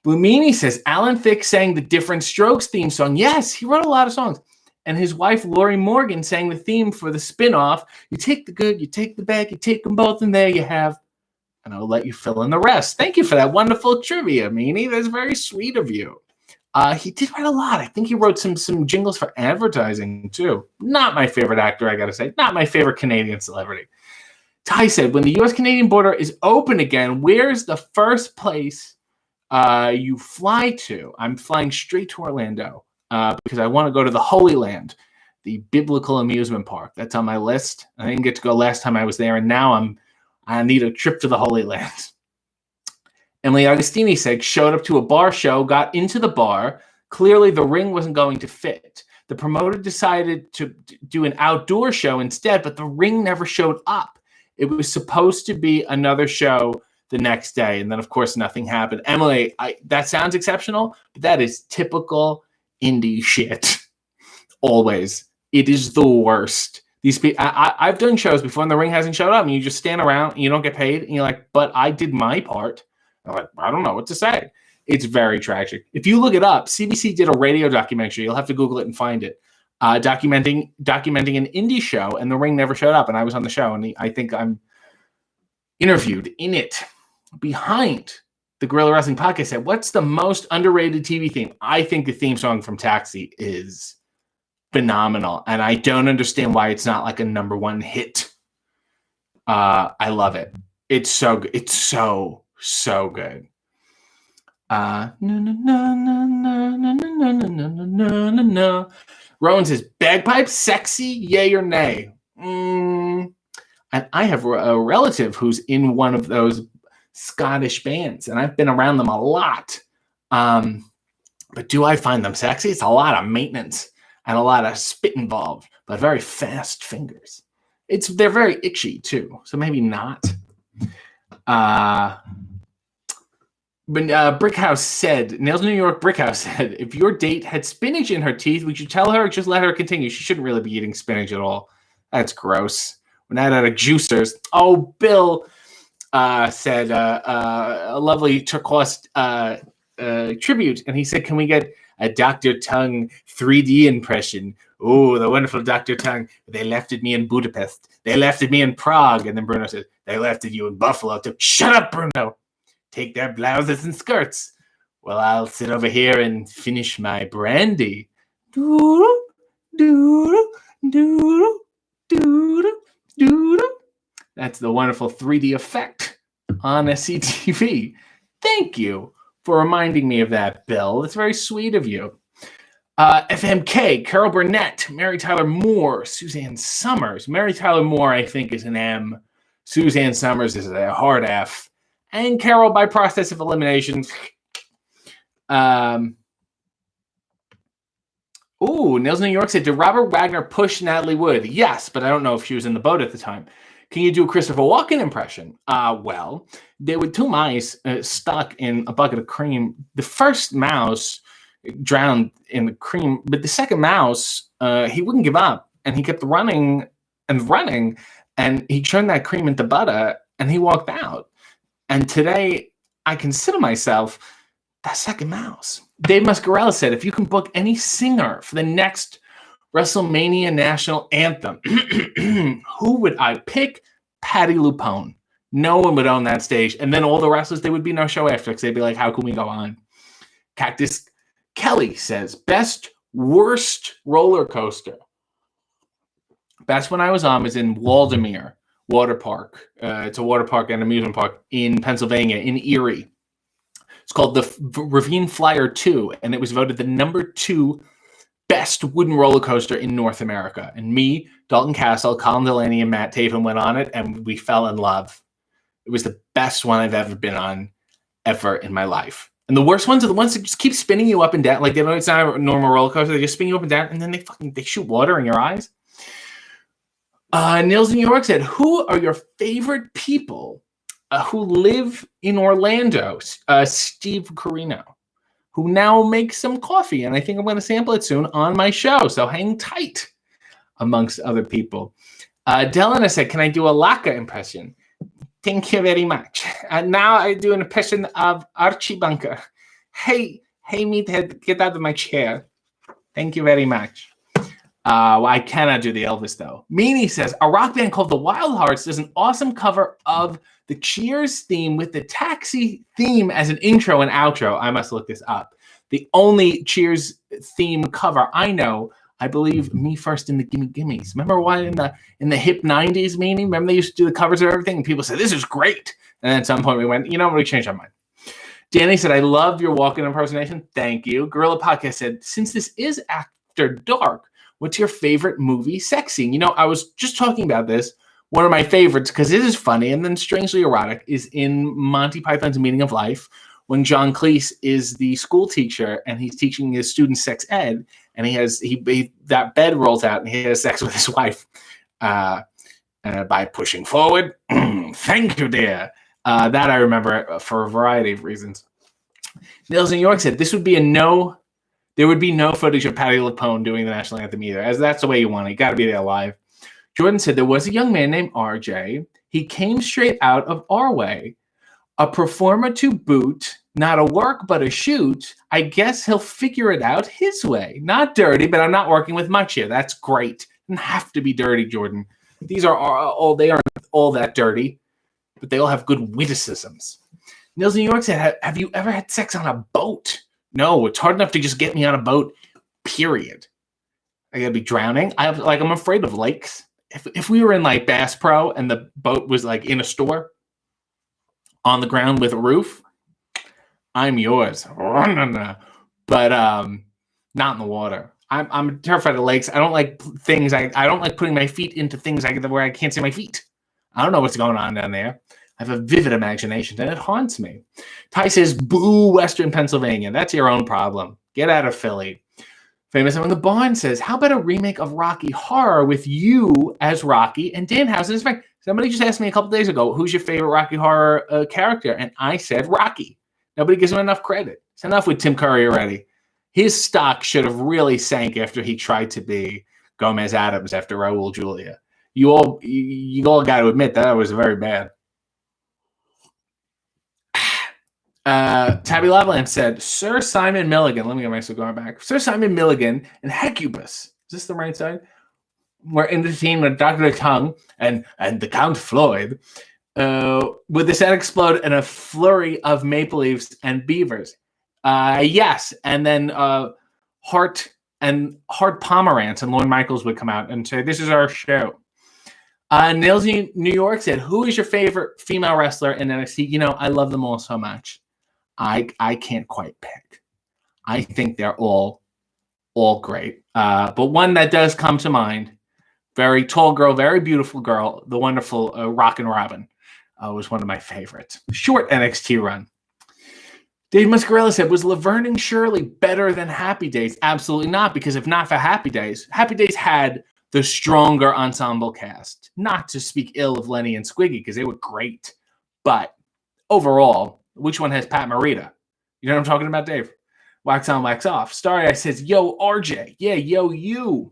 Blumini says, Alan Thicke sang the Different Strokes theme song. Yes, he wrote a lot of songs. And his wife, Lori Morgan, sang the theme for the spinoff. You take the good, you take the bad, you take them both, and there you have. And I'll let you fill in the rest. Thank you for that wonderful trivia, Meanie. That's very sweet of you. He did write a lot. I think he wrote some jingles for advertising, too. Not my favorite actor, I got to say. Not my favorite Canadian celebrity. Ty said, when the U.S.-Canadian border is open again, where's the first place you fly to? I'm flying straight to Orlando because I want to go to the Holy Land, the biblical amusement park. That's on my list. I didn't get to go last time I was there, and now I need a trip to the Holy Land. Emily Agostini said, showed up to a bar show, got into the bar. Clearly, the ring wasn't going to fit. The promoter decided to do an outdoor show instead, but the ring never showed up. It was supposed to be another show the next day, and then, of course, nothing happened. Emily, that sounds exceptional, but that is typical indie shit. Always. It is the worst. These people, I've done shows before, and the ring hasn't showed up, and you just stand around, and you don't get paid, and you're like, but I did my part. I'm like, I don't know what to say. It's very tragic. If you look it up, CBC did a radio documentary. You'll have to Google it and find it. Documenting an indie show, and the ring never showed up, and I was on the show, and I think I'm interviewed in it. Behind the Guerrilla Wrestling Podcast said, what's the most underrated TV theme? I think the theme song from Taxi is phenomenal, and I don't understand why it's not like a number one hit. I love it. It's so good. It's so good. Rowan says, bagpipes, sexy, yay or nay? And I have a relative who's in one of those Scottish bands, and I've been around them a lot. But do I find them sexy? It's a lot of maintenance and a lot of spit involved, but very fast fingers. They're very itchy too, so maybe not. Brickhouse said, Nails New York Brickhouse said, if your date had spinach in her teeth, would you tell her or just let her continue? She shouldn't really be eating spinach at all. That's gross. We're not out of juicers. Oh, Bill said a lovely turquoise tribute, and he said, can we get a Dr. Tongue 3D impression? Oh, the wonderful Dr. Tongue. They left me in Budapest. They left me in Prague. And then Bruno said, they left you in Buffalo too. Shut up, Bruno. Take their blouses and skirts. Well, I'll sit over here and finish my brandy. Doodle, doodle, doodle, doodle, doodle. That's the wonderful 3D effect on SCTV. Thank you for reminding me of that, Bill. That's very sweet of you. FMK, Carol Burnett, Mary Tyler Moore, Suzanne Summers. Mary Tyler Moore, I think, is an M. Suzanne Summers is a hard F. And Carol, by process of elimination. Nils New York said, did Robert Wagner push Natalie Wood? Yes, but I don't know if she was in the boat at the time. Can you do a Christopher Walken impression? Well, there were two mice stuck in a bucket of cream. The first mouse drowned in the cream, but the second mouse, he wouldn't give up. And he kept running and running. And he turned that cream into butter, and he walked out. And today, I consider myself that second mouse. Dave Muscarella said, if you can book any singer for the next WrestleMania national anthem, who would I pick? Patti LuPone. No one would own that stage. And then all the wrestlers, there would be no show after because they'd be like, how can we go on? Cactus Kelly says, best, worst roller coaster. Best one I was on was in Waldameer Water Park. It's a water park and amusement park in Pennsylvania, in Erie. It's called the Ravine Flyer 2, and it was voted the number 2 best wooden roller coaster in North America. And me, Dalton Castle, Colin Delaney, and Matt Taven went on it, and we fell in love. It was the best one I've ever been on, ever in my life. And the worst ones are the ones that just keep spinning you up and down. Like, it's not a normal roller coaster. They just spin you up and down, and then they shoot water in your eyes. Nils New York said, who are your favorite people who live in Orlando? Steve Carino, who now makes some coffee, and I think I'm going to sample it soon on my show, so hang tight, amongst other people. Delana said, can I do a Laka impression? Thank you very much. Now I do an impression of Archie Bunker. Hey, meathead, get out of my chair. Thank you very much. I cannot do the Elvis, though. Meanie says, a rock band called the Wild Hearts does an awesome cover of the Cheers theme with the Taxi theme as an intro and outro. I must look this up. The only Cheers theme cover I know, I believe, Me First and the Gimme Gimmes. Remember why in the hip 90s, Meanie? Remember they used to do the covers of everything? And people said, this is great. And then at some point we went, you know what, we changed our mind. Danny said, I love your walk-in impersonation. Thank you. Gorilla Podcast said, since this is After Dark, what's your favorite movie sex scene? You know, I was just talking about this. One of my favorites, because it is funny and then strangely erotic, is in Monty Python's Meaning of Life, when John Cleese is the school teacher and he's teaching his students sex ed, and that bed rolls out and he has sex with his wife by pushing forward. Thank you, dear. That I remember for a variety of reasons. Nils New York said, there would be no footage of Patti LuPone doing the national anthem either, as that's the way you want it. You got to be there live. Jordan said, there was a young man named RJ. He came straight out of our way. A performer to boot, not a work but a shoot. I guess he'll figure it out his way. Not dirty, but I'm not working with much here. That's great. Doesn't have to be dirty, Jordan. These are all, they aren't all that dirty, but they all have good witticisms. Nils New York said, have you ever had sex on a boat? No, it's hard enough to just get me on a boat, period. I gotta be drowning. I'm afraid of lakes. If we were in like Bass Pro and the boat was like in a store on the ground with a roof, I'm yours. But not in the water. I'm terrified of lakes. I don't like things. I don't like putting my feet into things where I can't see my feet. I don't know what's going on down there. I have a vivid imagination, and it haunts me. Ty says, boo, Western Pennsylvania. That's your own problem. Get out of Philly. Famous Among the Barn says, how about a remake of Rocky Horror with you as Rocky and Danhausen as Frank? Somebody just asked me a couple days ago, who's your favorite Rocky Horror character? And I said Rocky. Nobody gives him enough credit. It's enough with Tim Curry already. His stock should have really sank after he tried to be Gomez Adams after Raul Julia. You all got to admit that was very bad. Tabby Loveland said, Sir Simon Milligan. Let me get my cigar back. Sir Simon Milligan and Hecubus. Is this the right side? We're in the scene with Dr. Tongue and the Count Floyd. Would the set explode in a flurry of maple leaves and beavers? Yes. And then Hart Pomerantz and Lorne Michaels would come out and say, this is our show. Nils New York said, who is your favorite female wrestler in NXT? I love them all so much. I can't quite pick. I think they're all great. But one that does come to mind, very tall girl, very beautiful girl, the wonderful Rockin' Robin was one of my favorites. Short NXT run. Dave Muscarella said, was Laverne and Shirley better than Happy Days? Absolutely not, because if not for Happy Days had the stronger ensemble cast. Not to speak ill of Lenny and Squiggy, because they were great. But overall, which one has Pat Morita? You know what I'm talking about, Dave? Wax on, wax off. Starry Eye says, yo, RJ. Yeah, yo, you.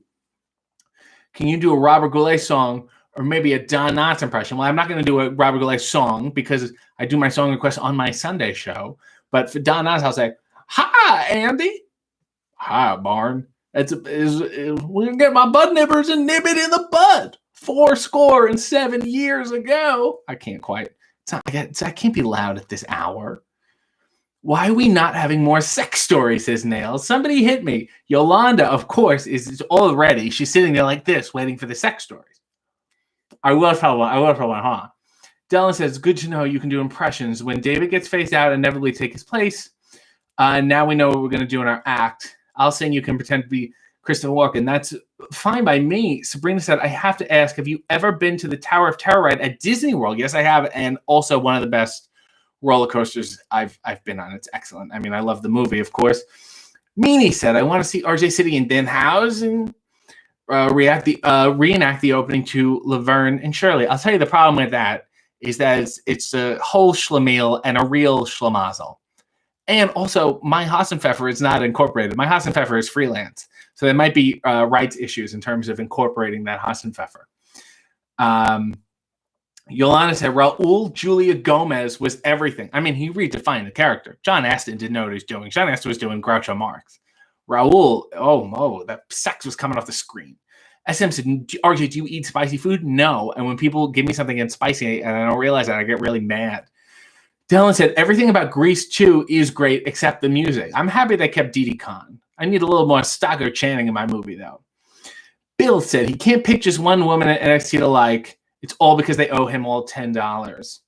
Can you do a Robert Goulet song or maybe a Don Knotts impression? Well, I'm not going to do a Robert Goulet song because I do my song request on my Sunday show. But for Don Knotts, I'll say, hi, Andy. Hi, Barn. We're going to get my bud nippers and nib it in the bud. 7 years ago. I can't quite. I can't be loud at this hour. Why are we not having more sex stories, says Nails. Somebody hit me. Yolanda, of course, is already. She's sitting there like this, waiting for the sex stories. I will tell one, huh? Dylan says, good to know you can do impressions. When David gets phased out and inevitably take his place, now we know what we're going to do in our act. I'll say you can pretend to be Kristen Walken. That's fine by me. Sabrina said, I have to ask, have you ever been to the Tower of Terror ride at Disney World? Yes, I have. And also one of the best roller coasters I've been on. It's excellent. I mean, I love the movie, of course. Meanie said, I want to see RJ City and Danhausen reenact the opening to Laverne and Shirley. I'll tell you the problem with that is that it's a whole schlemiel and a real schlemazel. And also, my Hassenpfeffer is not incorporated. My Hassenpfeffer is freelance. So there might be rights issues in terms of incorporating that Hassenpfeffer. Yolanda said, Raul Julia Gomez was everything. I mean, he redefined the character. John Astin didn't know what he was doing. John Astin was doing Groucho Marx. Raul, that sex was coming off the screen. SM said, RJ, do you eat spicy food? No. And when people give me something that's spicy and I don't realize that, I get really mad. Dylan said, everything about Grease 2 is great except the music. I'm happy they kept Didi Khan. I need a little more Stockard Channing in my movie, though. Bill said, he can't pick just one woman at NXT to like. It's all because they owe him all $10.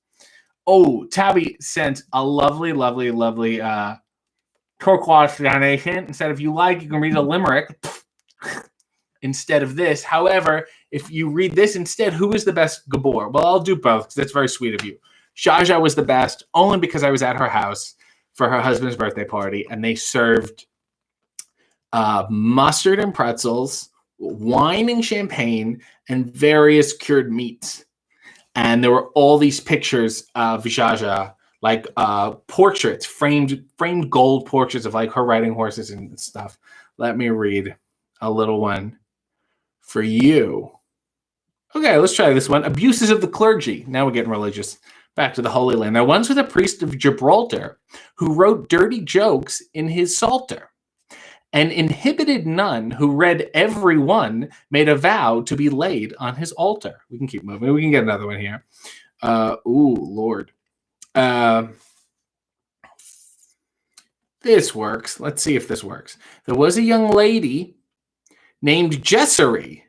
Oh, Tabby sent a lovely, lovely, lovely turquoise donation. Instead, if you like, you can read a limerick instead of this. However, if you read this instead, who is the best Gabor? Well, I'll do both because that's very sweet of you. Shaja was the best only because I was at her house for her husband's birthday party, and they served mustard and pretzels, wine and champagne, and various cured meats. And there were all these pictures of Shaja, like portraits, framed gold portraits of like her riding horses and stuff. Let me read a little one for you. Okay, let's try this one. Abuses of the clergy. Now we're getting religious. Back to the Holy Land. There once was a priest of Gibraltar who wrote dirty jokes in his psalter. An inhibited nun who read every one made a vow to be laid on his altar. We can keep moving. We can get another one here. Lord. This works. Let's see if this works. There was a young lady named Jessery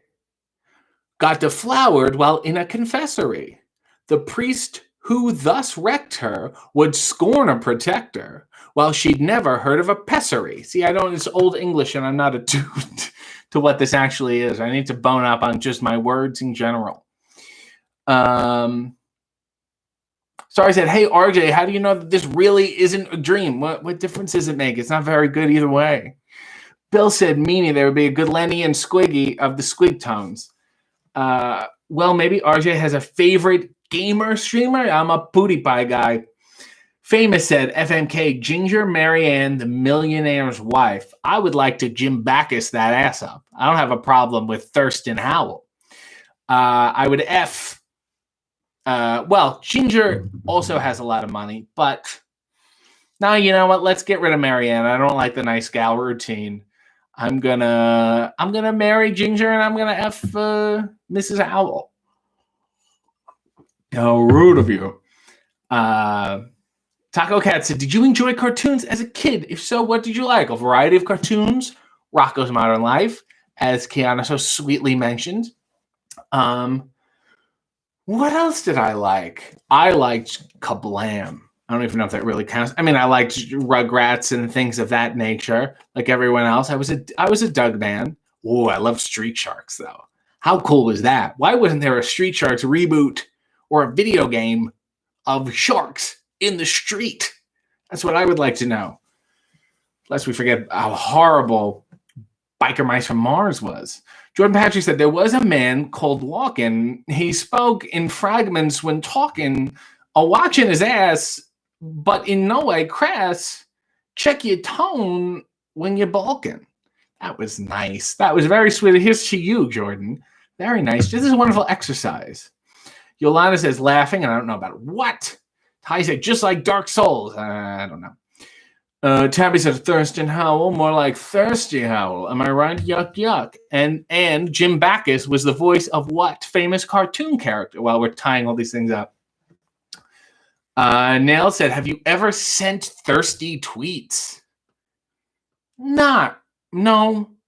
got deflowered while in a confessory. The priest who thus wrecked her would scorn a protector, while she'd never heard of a pessary. See, it's Old English, and I'm not attuned to what this actually is. I need to bone up on just my words in general. Sorry, I said, hey, RJ, how do you know that this really isn't a dream? What difference does it make? It's not very good either way. Bill said, meaning there would be a good Lenny and Squiggy of the Squig tones. Well, maybe RJ has a favorite gamer streamer. I'm a Booty Pie guy. Famous said, FMK, Ginger Marianne, the millionaire's wife. I would like to Jim Backus that ass up. I don't have a problem with Thurston Howell. I would well, Ginger also has a lot of money, but now you know what? Let's get rid of Marianne. I don't like the nice gal routine. I'm gonna marry Ginger and I'm gonna F Mrs. Howell. How rude of you. Taco Cat said, did you enjoy cartoons as a kid? If so, what did you like? A variety of cartoons, Rocko's Modern Life, as Kiana so sweetly mentioned. What else did I like? I liked Kablam. I don't even know if that really counts. I mean, I liked Rugrats and things of that nature, like everyone else. I was a Doug man. Oh, I love Street Sharks, though. How cool was that? Why wasn't there a Street Sharks reboot or a video game of sharks in the street? That's what I would like to know. Lest we forget how horrible Biker Mice from Mars was. Jordan Patrick said, there was a man called Walken. He spoke in fragments when talking, a watching his ass, but in no way crass. Check your tone when you're balking. That was nice. That was very sweet. Here's to you, Jordan. Very nice. This is a wonderful exercise. Yolanda says, laughing, and I don't know about what. Ty said, just like Dark Souls. I don't know. Tabby said, Thurston Howell, more like Thirsty Howell. Am I right? Yuck, yuck. And Jim Backus was the voice of what famous cartoon character? Well, we're tying all these things up. Nail said, have you ever sent thirsty tweets? No,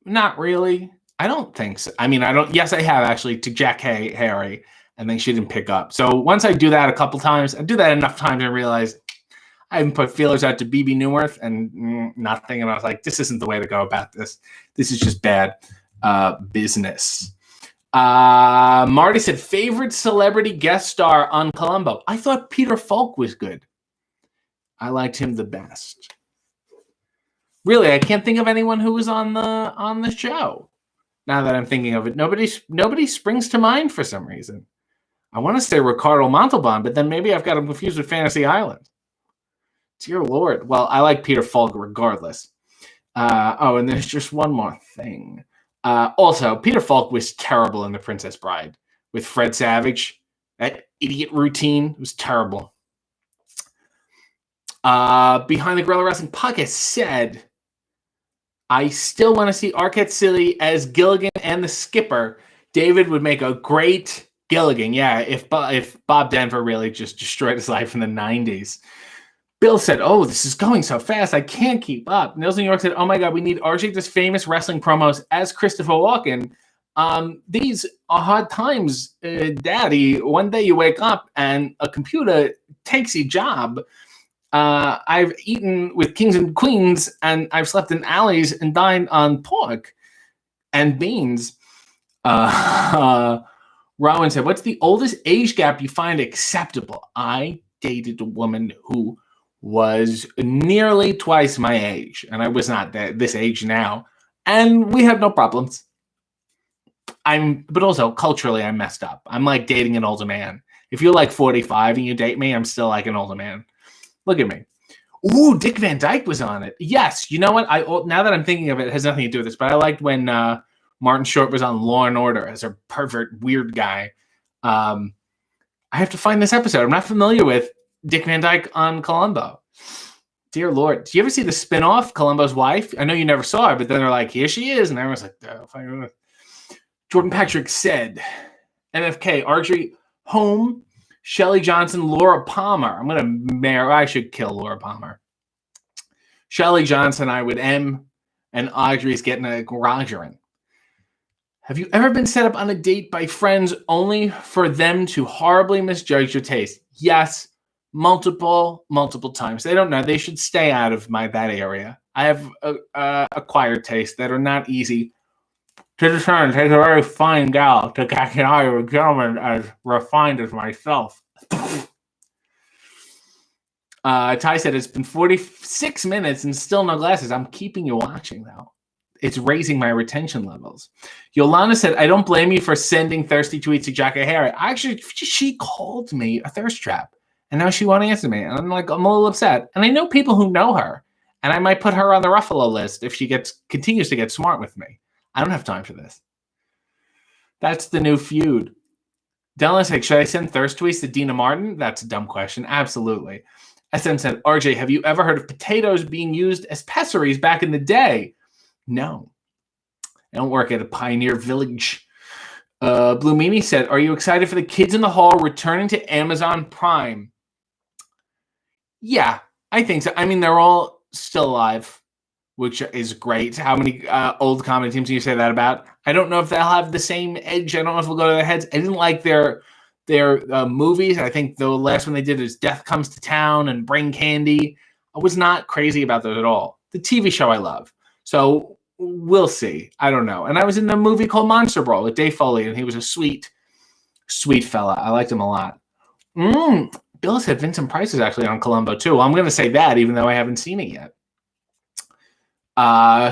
not really. I don't think so. I mean, yes, I have actually to Jack Harry, and then she didn't pick up. So once I do that a couple times, I do that enough times and realize I even put feelers out to BB Newworth and nothing. And I was like, this isn't the way to go about this. This is just bad business. Marty said, favorite celebrity guest star on Columbo. I thought Peter Falk was good. I liked him the best. Really, I can't think of anyone who was on the show. Now that I'm thinking of it, nobody springs to mind for some reason. I want to say Ricardo Montalban, but then maybe I've got him confused with Fantasy Island. Dear Lord. Well, I like Peter Falk regardless. And there's just one more thing. Also, Peter Falk was terrible in The Princess Bride with Fred Savage. That idiot routine was terrible. Behind the Gorilla Wrestling Podcast said, I still want to see Arquette Silly as Gilligan and the Skipper. David would make a great Gilligan. Yeah, if Bob Denver really just destroyed his life in the 90s. Bill said, oh, this is going so fast. I can't keep up. Nils New York said, oh, my God, we need RJ does famous wrestling promos as Christopher Walken. These are hard times, Daddy. One day you wake up and a computer takes your job. I've eaten with kings and queens, and I've slept in alleys and dined on pork and beans. Rowan said, what's the oldest age gap you find acceptable? I dated a woman who was nearly twice my age, and I was not this age now, and we had no problems. But also culturally, I'm messed up. I'm like dating an older man. If you're like 45 and you date me, I'm still like an older man. Look at me. Ooh, Dick Van Dyke was on it. Yes, you know what? Now that I'm thinking of it, it has nothing to do with this, but I liked when Martin Short was on Law and Order as a pervert, weird guy. I have to find this episode. I'm not familiar with Dick Van Dyke on Columbo. Dear Lord. Do you ever see the spinoff, Columbo's Wife? I know you never saw her, but then they're like, here she is. And everyone's like, oh, Jordan Patrick said, MFK, Archery, Home, Shelley Johnson, Laura Palmer. I'm going to marry, I should kill Laura Palmer. Shelley Johnson, I would M, and Audrey's getting a Rogerin. Have you ever been set up on a date by friends only for them to horribly misjudge your taste? Yes, multiple times. They don't know. They should stay out of that area. I have acquired tastes that are not easy To discern, it takes a very fine gal to catch an eye of a gentleman as refined as myself. Ty said it's been 46 minutes and still no glasses. I'm keeping you watching, though. It's raising my retention levels. Yolanda said, I don't blame you for sending thirsty tweets to Jack O'Hara. Actually, she called me a thirst trap, and now she won't answer me. And I'm a little upset. And I know people who know her, and I might put her on the Ruffalo list if she continues to get smart with me. I don't have time for this. That's the new feud. Dylan said, should I send thirst tweets to Dina Martin? That's a dumb question. Absolutely. SM said, RJ, have you ever heard of potatoes being used as pessaries back in the day? No. I don't work at a pioneer village. Blue Mimi said, are you excited for the Kids in the Hall returning to Amazon Prime? Yeah, I think so. I mean, they're all still alive, which is great. How many old comedy teams do you say that about? I don't know if they'll have the same edge. I don't know if they'll go to their heads. I didn't like their movies. I think the last one they did is Death Comes to Town and Brain Candy. I was not crazy about those at all. The TV show I love. So we'll see. I don't know. And I was in a movie called Monster Brawl with Dave Foley, and he was a sweet, sweet fella. I liked him a lot. Bill said Vincent Price is actually on Columbo too. Well, I'm going to say that even though I haven't seen it yet.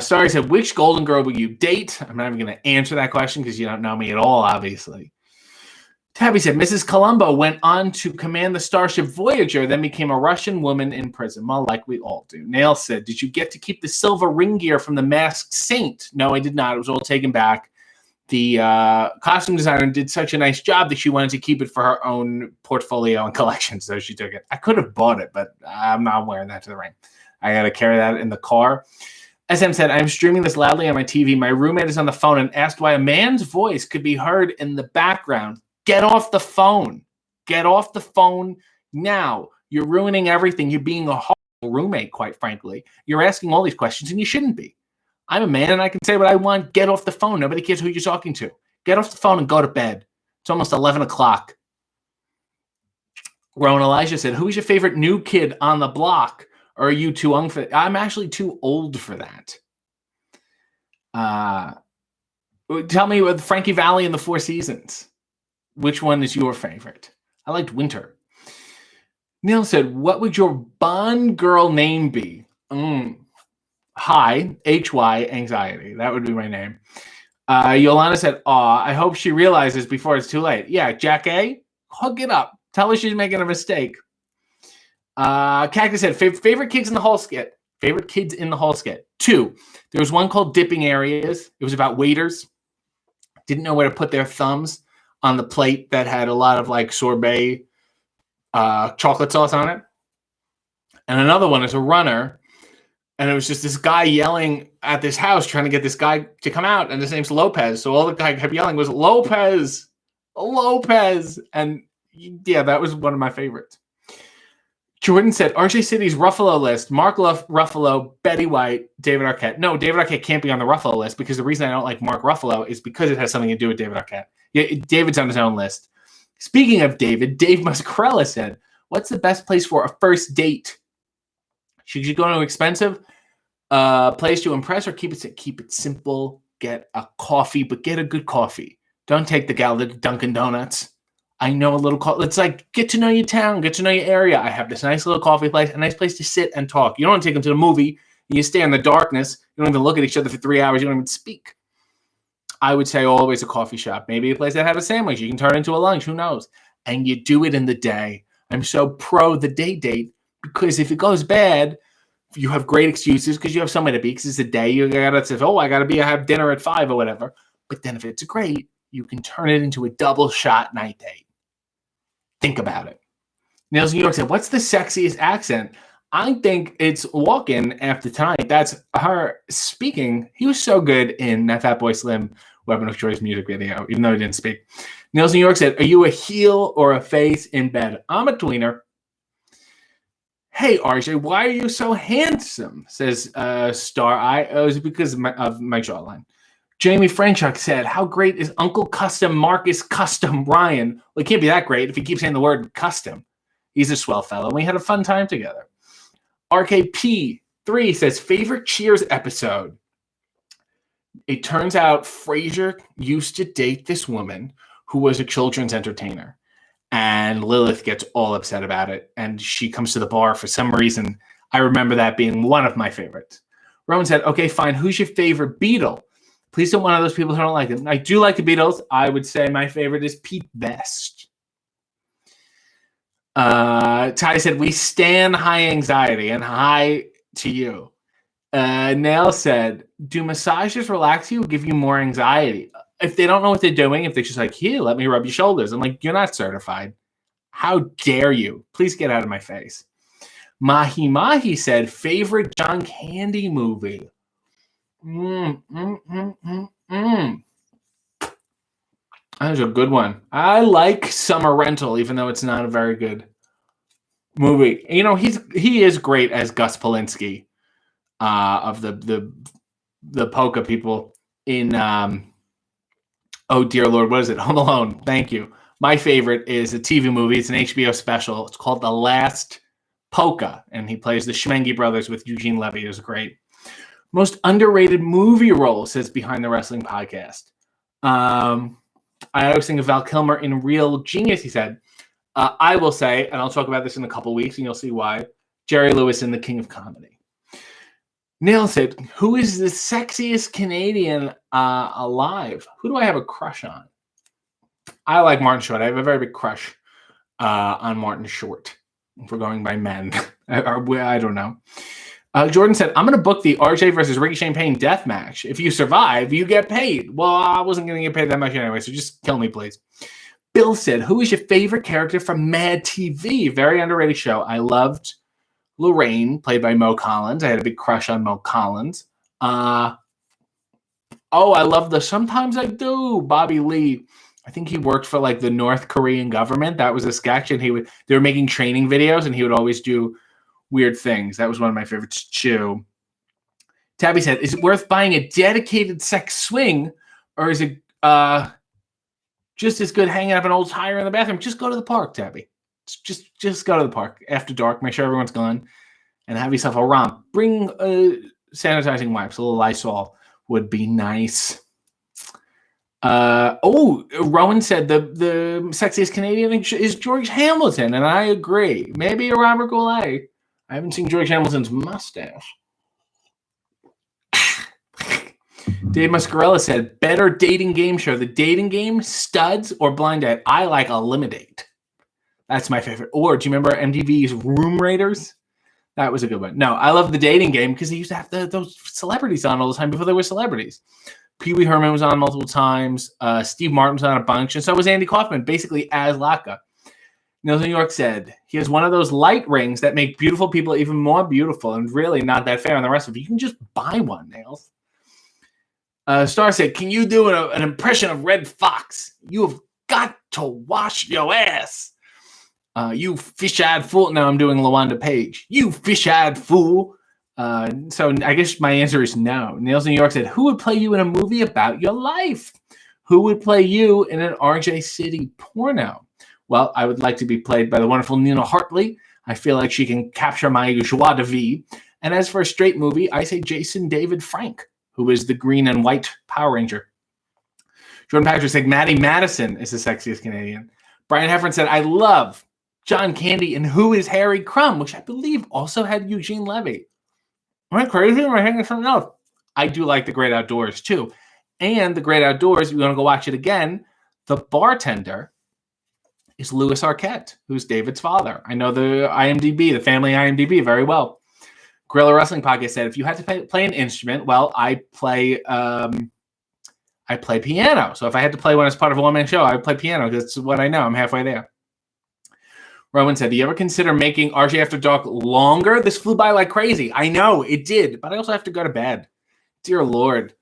Starry said, which Golden Girl will you date? I'm not even going to answer that question because you don't know me at all, obviously. Tabby said, Mrs. Columbo went on to command the starship Voyager, then became a Russian woman in prison. Well, like we all do. Nail said, did you get to keep the silver ring gear from the Masked Saint? No, I did not. It was all taken back. The costume designer did such a nice job that she wanted to keep it for her own portfolio and collection, so she took it. I could have bought it, but I'm not wearing that to the ring. I got to carry that in the car. SM said, I'm streaming this loudly on my TV. My roommate is on the phone and asked why a man's voice could be heard in the background. Get off the phone. Get off the phone now. You're ruining everything. You're being a horrible roommate, quite frankly. You're asking all these questions, and you shouldn't be. I'm a man, and I can say what I want. Get off the phone. Nobody cares who you're talking to. Get off the phone and go to bed. It's almost 11 o'clock. Rowan Elijah said, who is your favorite new kid on the block? Or are you too young for that? I'm actually too old for that. Tell me with Frankie Valli and the Four Seasons. Which one is your favorite? I liked Winter. Neil said, what would your Bond girl name be? Hi, H-Y, anxiety. That would be my name. Yolanda said, aw, I hope she realizes before it's too late. Yeah, Jack A., hook it up. Tell her she's making a mistake. Cactus said, favorite kids in the hall skit. Favorite kids in the hall skit. 2. There was one called Dipping Areas. It was about waiters. Didn't know where to put their thumbs on the plate that had a lot of like sorbet chocolate sauce on it. And another one is a runner. And it was just this guy yelling at this house trying to get this guy to come out. And his name's Lopez. So all the guy kept yelling was, Lopez, Lopez. And yeah, that was one of my favorites. Jordan said, RJ City's Ruffalo list, Mark Ruffalo, Betty White, David Arquette. No, David Arquette can't be on the Ruffalo list because the reason I don't like Mark Ruffalo is because it has something to do with David Arquette. Yeah, David's on his own list. Speaking of David, Dave Muscarella said, what's the best place for a first date? Should you go to an expensive place to impress or keep it simple? Get a coffee, but get a good coffee. Don't take the gal to Dunkin' Donuts. I know a little coffee. It's like, get to know your town, get to know your area. I have this nice little coffee place, a nice place to sit and talk. You don't want to take them to the movie. You stay in the darkness. You don't even look at each other for 3 hours. You don't even speak. I would say always a coffee shop. Maybe a place that have a sandwich. You can turn it into a lunch. Who knows? And you do it in the day. I'm so pro the day date because if it goes bad, you have great excuses because you have somewhere to be because it's a day. You got to say, I got to have dinner at 5 or whatever. But then if it's great, you can turn it into a double shot night date. Think about it. Nails New York said, what's the sexiest accent? I think it's Walken after tonight. That's her speaking. He was so good in that Fatboy Slim Weapon of Choice music video, even though he didn't speak. Nails New York said, are you a heel or a face in bed? I'm a tweener. Hey, RJ, why are you so handsome? Says Star Eye. It was because of my jawline. Jamie Franchuk said, how great is Uncle Custom Marcus Custom Ryan? Well, it can't be that great if he keeps saying the word custom. He's a swell fellow. We had a fun time together. RKP3 says, favorite Cheers episode. It turns out Frasier used to date this woman who was a children's entertainer. And Lilith gets all upset about it. And she comes to the bar for some reason. I remember that being one of my favorites. Rowan said, okay, fine. Who's your favorite Beatle? Please don't one of those people who don't like it. I do like the Beatles. I would say my favorite is Pete Best. Ty said, we stand high anxiety and high to you. Nail said, do massages relax you or give you more anxiety? If they don't know what they're doing, if they're just like, here, let me rub your shoulders. I'm like, you're not certified. How dare you? Please get out of my face. Mahi Mahi said, favorite John Candy movie? That was a good one. I like Summer Rental, even though it's not a very good movie. You know, he is great as Gus Polinski of the polka people in oh dear Lord, what is it? Home Alone. Thank you. My favorite is a TV movie. It's an HBO special. It's called The Last Polka, and he plays the Schmengi brothers with Eugene Levy. It was great. Most underrated movie role, says Behind the Wrestling Podcast. I always think of Val Kilmer in Real Genius, he said. I will say, and I'll talk about this in a couple weeks, and you'll see why, Jerry Lewis in The King of Comedy. Neil said, who is the sexiest Canadian alive? Who do I have a crush on? I like Martin Short. I have a very big crush on Martin Short. If we're going by men. I don't know. Jordan said, I'm going to book the RJ versus Ricky Champagne death match. If you survive, you get paid. Well, I wasn't going to get paid that much anyway, so just kill me, please. Bill said, who is your favorite character from Mad TV? Very underrated show. I loved Lorraine, played by Mo Collins. I had a big crush on Mo Collins. I love the Sometimes I Do, Bobby Lee. I think he worked for like the North Korean government. That was a sketch, and they were making training videos, and he would always do weird things. That was one of my favorites too. Tabby said, is it worth buying a dedicated sex swing, or is it just as good hanging up an old tire in the bathroom? Just go to the park, Tabby. Just go to the park after dark. Make sure everyone's gone and have yourself a romp. Bring sanitizing wipes. A little Lysol would be nice. Rowan said the sexiest Canadian is George Hamilton, and I agree. Maybe a Robert Goulet. I haven't seen George Hamilton's mustache. Dave Muscarella said, better dating game show. The dating game, Studs, or Blind Date? I like Eliminate. That's my favorite. Or do you remember MTV's Room Raiders? That was a good one. No, I love the dating game because they used to have those celebrities on all the time before they were celebrities. Pee Wee Herman was on multiple times. Steve Martin was on a bunch. And so was Andy Kaufman, basically as Latka. New York said, he has one of those light rings that make beautiful people even more beautiful and really not that fair on the rest of you. You can just buy one, Nails. Star said, can you do an impression of Red Fox? You have got to wash your ass. You fish-eyed fool. No, I'm doing LaWanda Page. You fish-eyed fool. So I guess my answer is no. Nails New York said, who would play you in a movie about your life? Who would play you in an RJ City porno? Well, I would like to be played by the wonderful Nina Hartley. I feel like she can capture my joie de vivre. And as for a straight movie, I say Jason David Frank, who is the green and white Power Ranger. Jordan Patrick said, Maddie Madison is the sexiest Canadian. Brian Heffern said, I love John Candy and Who is Harry Crumb, which I believe also had Eugene Levy. Am I crazy? Or am I hanging something else? I do like The Great Outdoors, too. And The Great Outdoors, if you want to go watch it again, the bartender is Louis Arquette, who's David's father. I know the IMDb, the family IMDb, very well. Gorilla Wrestling Podcast said, if you had to play an instrument, well, I play piano. So if I had to play one as part of a one-man show, I would play piano. That's what I know. I'm halfway there. Rowan said, do you ever consider making RJ After Dark longer? This flew by like crazy. I know, it did, but I also have to go to bed. Dear Lord.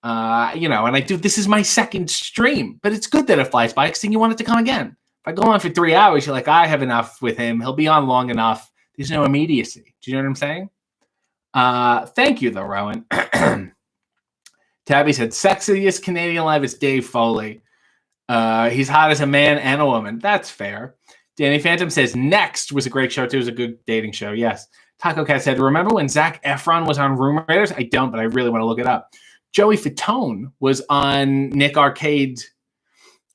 And I do, this is my second stream, but it's good that it flies by because then you want it to come again. If I go on for 3 hours, you're like, I have enough with him. He'll be on long enough. There's no immediacy. Do you know what I'm saying? Thank you, though, Rowan. Tabby said, sexiest Canadian alive is Dave Foley. He's hot as a man and a woman. That's fair. Danny Phantom says, Next was a great show, too. It was a good dating show. Yes. Taco Cat said, remember when Zac Efron was on Room Raiders? I don't, but I really want to look it up. Joey Fatone was on Nick Arcade's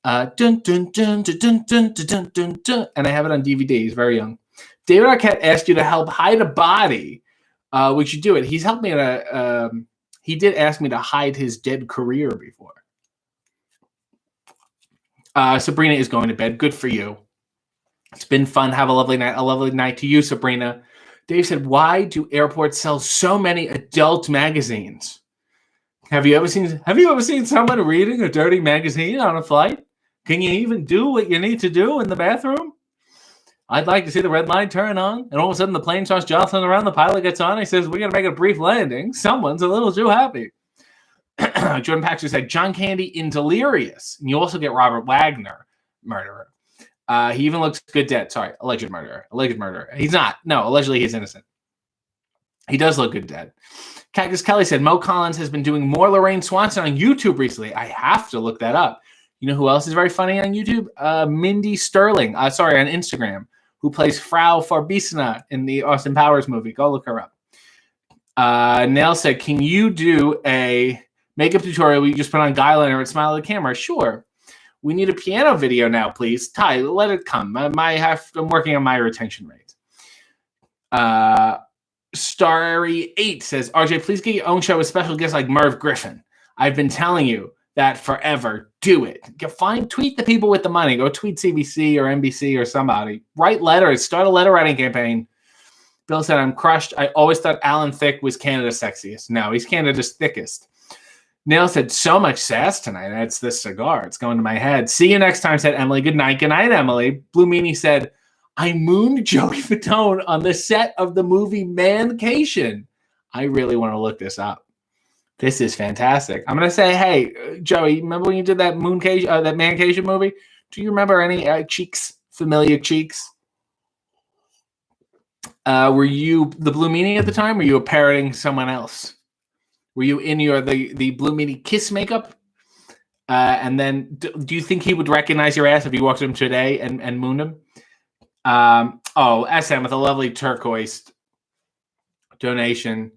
dun, dun, dun, dun, dun, dun, dun, dun, dun, and I have it on DVD. He's very young. David Arquette asked you to help hide a body. Would you do it? He's helped me he did ask me to hide his dead career before. Sabrina is going to bed. Good for you. It's been fun. Have a lovely night. A lovely night to you, Sabrina. Dave said, why do airports sell so many adult magazines? Have you ever seen someone reading a dirty magazine on a flight? Can you even do what you need to do in the bathroom? I'd like to see the red light turn on, and all of a sudden the plane starts jostling around. The pilot gets on. He says, we're going to make a brief landing. Someone's a little too happy. Jordan Paxter said, John Candy in Delirious. And you also get Robert Wagner, murderer. He even looks good dead. Sorry, alleged murderer. He's not. No, allegedly he's innocent. He does look good dead. Cactus Kelly said, Mo Collins has been doing more Lorraine Swanson on YouTube recently. I have to look that up. You know who else is very funny on YouTube? Mindy Sterling. On Instagram, who plays Frau Farbissina in the Austin Powers movie. Go look her up. Nell said, can you do a makeup tutorial where you just put on guy liner and smile at the camera? Sure. We need a piano video now, please. Ty, let it come. I'm working on my retention rate. Starry 8 says, RJ, please get your own show with special guests like Merv Griffin. I've been telling you that forever. Do it. Tweet the people with the money. Go tweet CBC or NBC or somebody. Write letters. Start a letter writing campaign. Bill said, I'm crushed. I always thought Alan Thicke was Canada's sexiest. No, he's Canada's thickest. Neil said, so much sass tonight. That's this cigar. It's going to my head. See you next time, said Emily. Good night. Good night, Emily. Blue Meanie said, I mooned Joey Fatone on the set of the movie Mancation. I really want to look this up. This is fantastic. I'm going to say, hey, Joey, remember when you did that that Mancation movie? Do you remember any cheeks, familiar cheeks? Were you the Blue Meanie at the time? Or were you parroting someone else? Were you in the Blue Meanie kiss makeup? And then do you think he would recognize your ass if you walked to him today and mooned him? SM with a lovely turquoise donation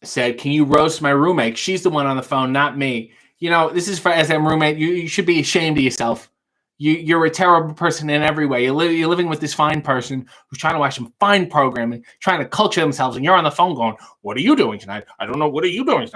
said, can you roast my roommate? She's the one on the phone, not me. You know, this is for SM roommate. You should be ashamed of yourself. You're a terrible person in every way. You're living with this fine person who's trying to watch some fine programming, trying to culture themselves, and you're on the phone going, what are you doing tonight? I don't know. What are you doing tonight?